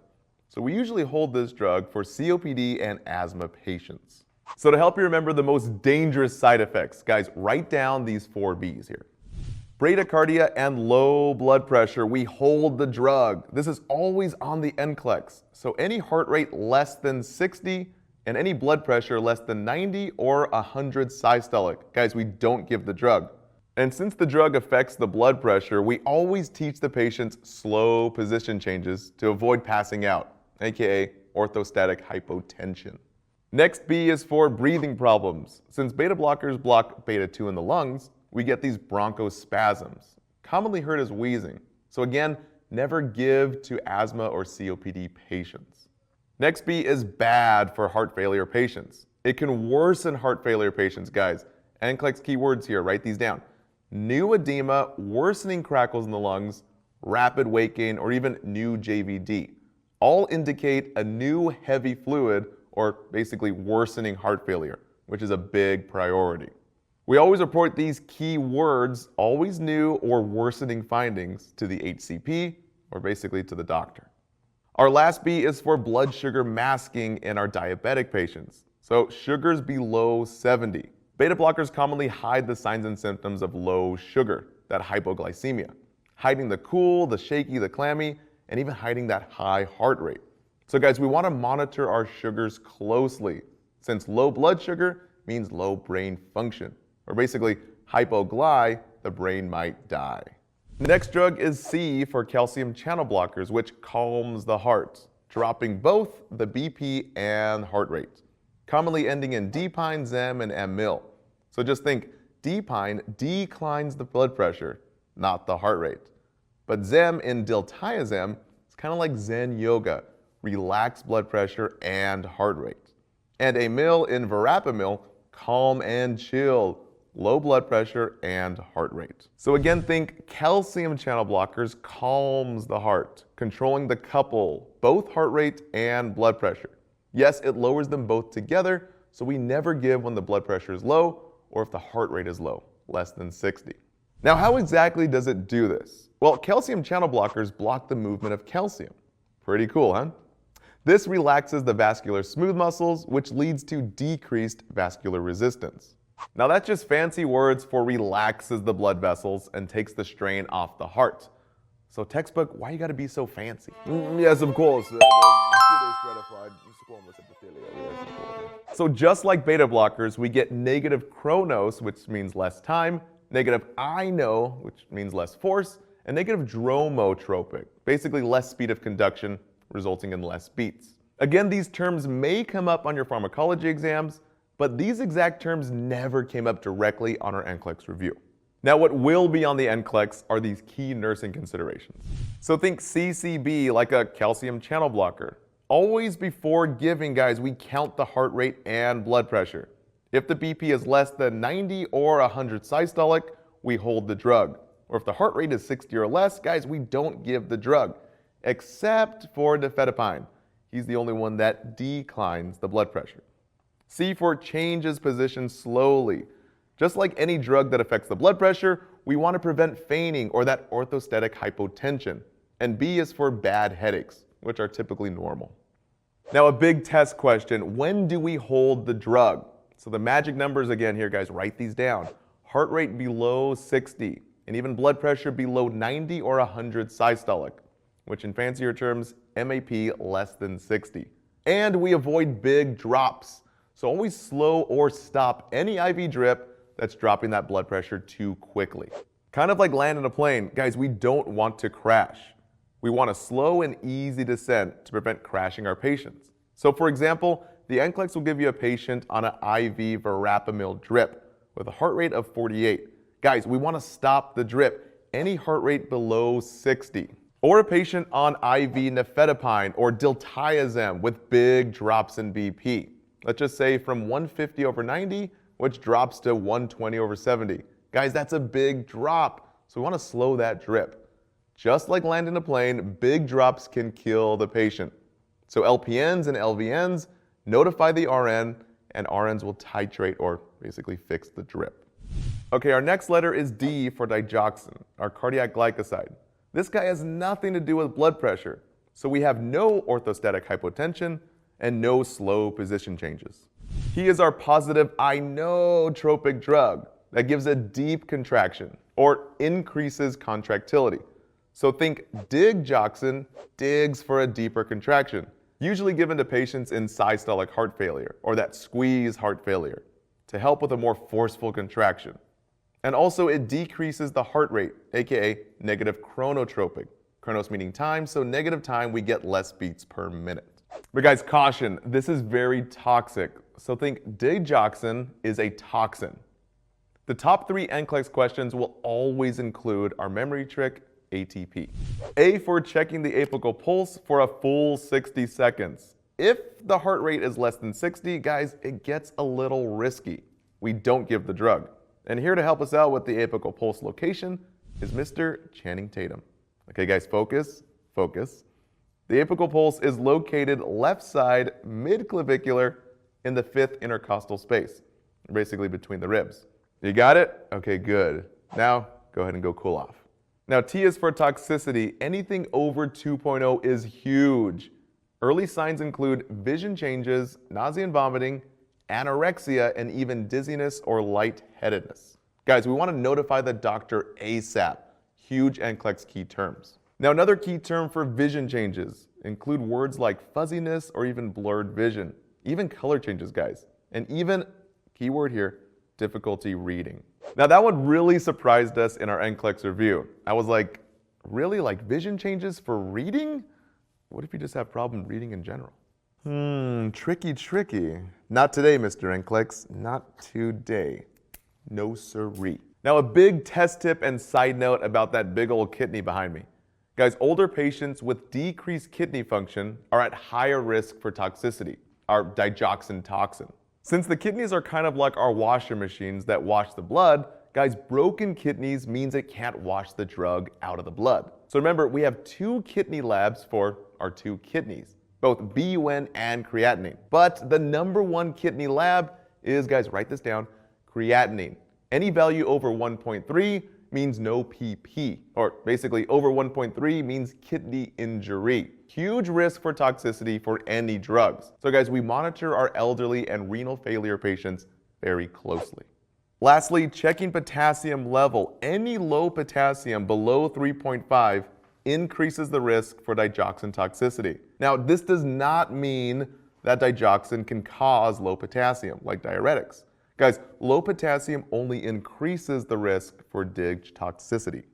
So we usually hold this drug for COPD and asthma patients. So to help you remember the most dangerous side effects, guys, write down these 4 B's here. Bradycardia and low blood pressure, we hold the drug. This is always on the NCLEX. So any heart rate less than 60 and any blood pressure less than 90 or 100 systolic, guys, we don't give the drug. And since the drug affects the blood pressure, we always teach the patients slow position changes to avoid passing out, aka orthostatic hypotension. Next B is for breathing problems. Since beta blockers block beta 2 in the lungs, we get these bronchospasms, commonly heard as wheezing. So again, never give to asthma or COPD patients. Next B is bad for heart failure patients. It can worsen heart failure patients, guys. NCLEX keywords here, write these down. New edema, worsening crackles in the lungs, rapid weight gain, or even new JVD. All indicate a new heavy fluid, or basically worsening heart failure, which is a big priority. We always report these key words, always new or worsening findings, to the HCP, or basically to the doctor. Our last B is for blood sugar masking in our diabetic patients. So sugars below 70. Beta blockers commonly hide the signs and symptoms of low sugar, that hypoglycemia, hiding the cool, the shaky, the clammy, and even hiding that high heart rate. So guys, we want to monitor our sugars closely, since low blood sugar means low brain function, or basically hypogly, the brain might die. The next drug is C for calcium channel blockers, which calms the heart, dropping both the BP and heart rate, commonly ending in dpine, Zem, and Amyl. So just think, dpine declines the blood pressure, not the heart rate. But Zem in diltiazem is kind of like Zen yoga, relax blood pressure and heart rate. And Amyl in verapamil, calm and chill, low blood pressure and heart rate. So again, think calcium channel blockers calms the heart, controlling the couple, both heart rate and blood pressure. Yes, it lowers them both together, so we never give when the blood pressure is low or if the heart rate is low, less than 60. Now, how exactly does it do this? Well, calcium channel blockers block the movement of calcium. Pretty cool, huh? This relaxes the vascular smooth muscles, which leads to decreased vascular resistance. Now that's just fancy words for relaxes the blood vessels and takes the strain off the heart. So textbook, why you gotta be so fancy? Yes, of course. So just like beta blockers, we get negative chronos, which means less time, negative ino, which means less force, and negative dromotropic, basically less speed of conduction, resulting in less beats. Again, these terms may come up on your pharmacology exams, but these exact terms never came up directly on our NCLEX review. Now, what will be on the NCLEX are these key nursing considerations. So think CCB like a calcium channel blocker. Always before giving, guys, we count the heart rate and blood pressure. If the BP is less than 90 or 100 systolic, we hold the drug. Or if the heart rate is 60 or less, guys, we don't give the drug, except for nifedipine. He's the only one that declines the blood pressure. C for changes position slowly. Just like any drug that affects the blood pressure, we want to prevent fainting or that orthostatic hypotension. And B is for bad headaches, which are typically normal. Now, a big test question, when do we hold the drug? So the magic numbers again here, guys, write these down. Heart rate below 60, and even blood pressure below 90 or 100 systolic, which in fancier terms, MAP less than 60. And we avoid big drops. So always slow or stop any IV drip that's dropping that blood pressure too quickly. Kind of like landing a plane, guys, we don't want to crash. We want a slow and easy descent to prevent crashing our patients. So for example, the NCLEX will give you a patient on an IV verapamil drip with a heart rate of 48. Guys, we want to stop the drip, any heart rate below 60. Or a patient on IV nifedipine or diltiazem with big drops in BP. Let's just say from 150 over 90, which drops to 120 over 70. Guys, that's a big drop, so we want to slow that drip. Just like landing a plane, big drops can kill the patient. So LPNs and LVNs notify the RN, and RNs will titrate or basically fix the drip. Okay, our next letter is D for digoxin, our cardiac glycoside. This guy has nothing to do with blood pressure, so we have no orthostatic hypotension and no slow position changes. He is our positive inotropic drug that gives a deep contraction or increases contractility. So think digoxin, digs for a deeper contraction, usually given to patients in systolic heart failure or that squeeze heart failure to help with a more forceful contraction. And also it decreases the heart rate, aka negative chronotropic. Chronos meaning time, so negative time we get less beats per minute. But guys, caution, this is very toxic. So think digoxin is a toxin. The top 3 NCLEX questions will always include our memory trick, ATP. A for checking the apical pulse for a full 60 seconds. If the heart rate is less than 60, guys, it gets a little risky. We don't give the drug. And here to help us out with the apical pulse location is Mr. Channing Tatum. Okay guys, focus, focus. The apical pulse is located left side mid-clavicular in the 5th intercostal space, basically between the ribs. You got it? Okay, good. Now, go ahead and go cool off. Now, T is for toxicity. Anything over 2.0 is huge. Early signs include vision changes, nausea and vomiting, anorexia, and even dizziness or lightheadedness. Guys, we want to notify the doctor ASAP. Huge NCLEX key terms. Now, another key term for vision changes include words like fuzziness or even blurred vision, even color changes, guys, and even, keyword here, difficulty reading. Now, that one really surprised us in our NCLEX review. I was like, really? Like vision changes for reading? What if you just have problem reading in general? Tricky, tricky. Not today, Mr. NCLEX. Not today. No siree. Now, a big test tip and side note about that big old kidney behind me. Guys, older patients with decreased kidney function are at higher risk for toxicity, our digoxin toxin. Since the kidneys are kind of like our washer machines that wash the blood, guys, broken kidneys means it can't wash the drug out of the blood. So remember, we have 2 kidney labs for our 2 kidneys, both BUN and creatinine. But the number 1 kidney lab is, guys, write this down, creatinine. Any value over 1.3 means no PP, or basically over 1.3 means kidney injury. Huge risk for toxicity for any drugs. So guys, we monitor our elderly and renal failure patients very closely. Lastly, checking potassium level. Any low potassium below 3.5 increases the risk for digoxin toxicity. Now, this does not mean that digoxin can cause low potassium, like diuretics. Guys, low potassium only increases the risk for dig toxicity.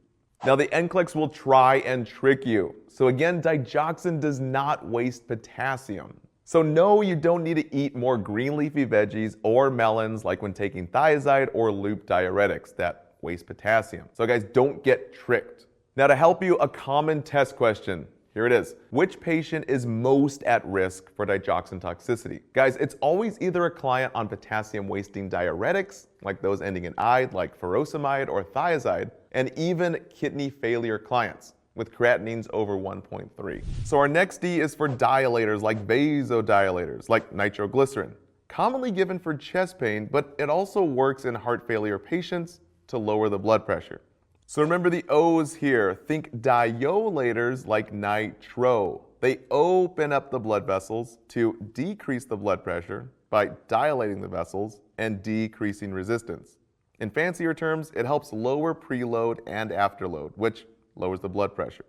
Now, the NCLEX will try and trick you. So again, digoxin does not waste potassium. So no, you don't need to eat more green leafy veggies or melons like when taking thiazide or loop diuretics that waste potassium. So guys, don't get tricked. Now to help you, a common test question. Here it is. Which patient is most at risk for digoxin toxicity? Guys, it's always either a client on potassium wasting diuretics, like those ending in "ide, like furosemide or thiazide, and even kidney failure clients with creatinines over 1.3. So our next D is for dilators like vasodilators, like nitroglycerin, commonly given for chest pain, but it also works in heart failure patients to lower the blood pressure. So remember the O's here. Think diolators like nitro. They open up the blood vessels to decrease the blood pressure by dilating the vessels and decreasing resistance. In fancier terms, it helps lower preload and afterload, which lowers the blood pressure.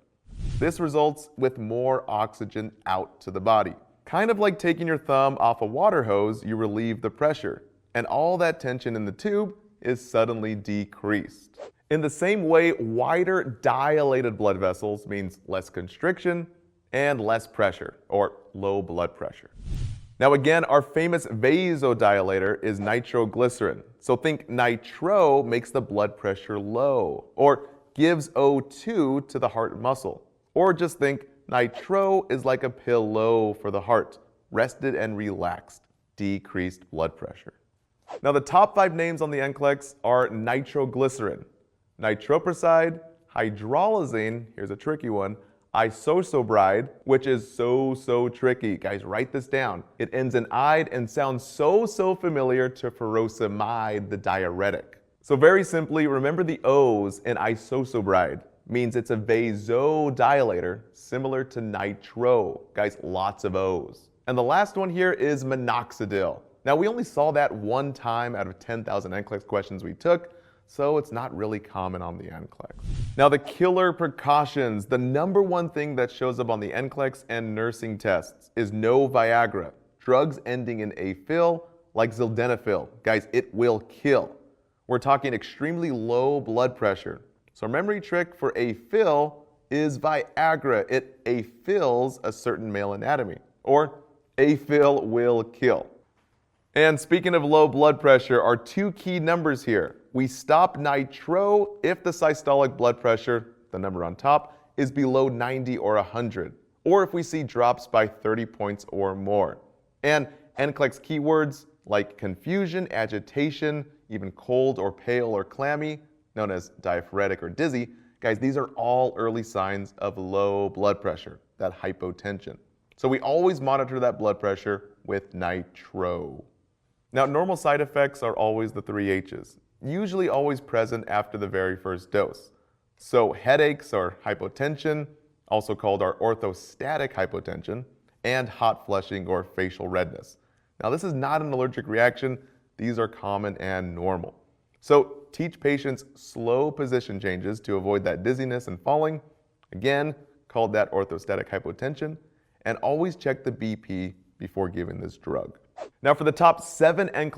This results with more oxygen out to the body. Kind of like taking your thumb off a water hose, you relieve the pressure, and all that tension in the tube is suddenly decreased. In the same way, wider dilated blood vessels means less constriction and less pressure, or low blood pressure. Now again, our famous vasodilator is nitroglycerin. So think nitro makes the blood pressure low, or gives O2 to the heart muscle. Or just think nitro is like a pillow for the heart, rested and relaxed, decreased blood pressure. Now the top 5 names on the NCLEX are nitroglycerin, nitroprusside, hydralazine, here's a tricky one, isosobride, which is so tricky. Guys, write this down. It ends in "ide" and sounds so familiar to furosemide, the diuretic. So very simply, remember the O's in isosobride means it's a vasodilator similar to nitro. Guys, lots of O's. And the last one here is minoxidil. Now we only saw that one time out of 10,000 NCLEX questions we took, so it's not really common on the NCLEX. Now the killer precautions, the number one thing that shows up on the NCLEX and nursing tests is no Viagra. Drugs ending in -afil, like sildenafil. Guys, it will kill. We're talking extremely low blood pressure. So our memory trick for -afil is Viagra. It afils a certain male anatomy, or -afil will kill. And speaking of low blood pressure, our 2 key numbers here. We stop nitro if the systolic blood pressure, the number on top, is below 90 or 100, or if we see drops by 30 points or more. And NCLEX keywords like confusion, agitation, even cold or pale or clammy, known as diaphoretic or dizzy, guys, these are all early signs of low blood pressure, that hypotension. So we always monitor that blood pressure with nitro. Now, normal side effects are always the 3 H's, usually always present after the very first dose. So headaches or hypotension, also called our orthostatic hypotension, and hot flushing or facial redness. Now, this is not an allergic reaction. These are common and normal. So teach patients slow position changes to avoid that dizziness and falling, again, called that orthostatic hypotension, and always check the BP before giving this drug. Now for the top 7 NCLEX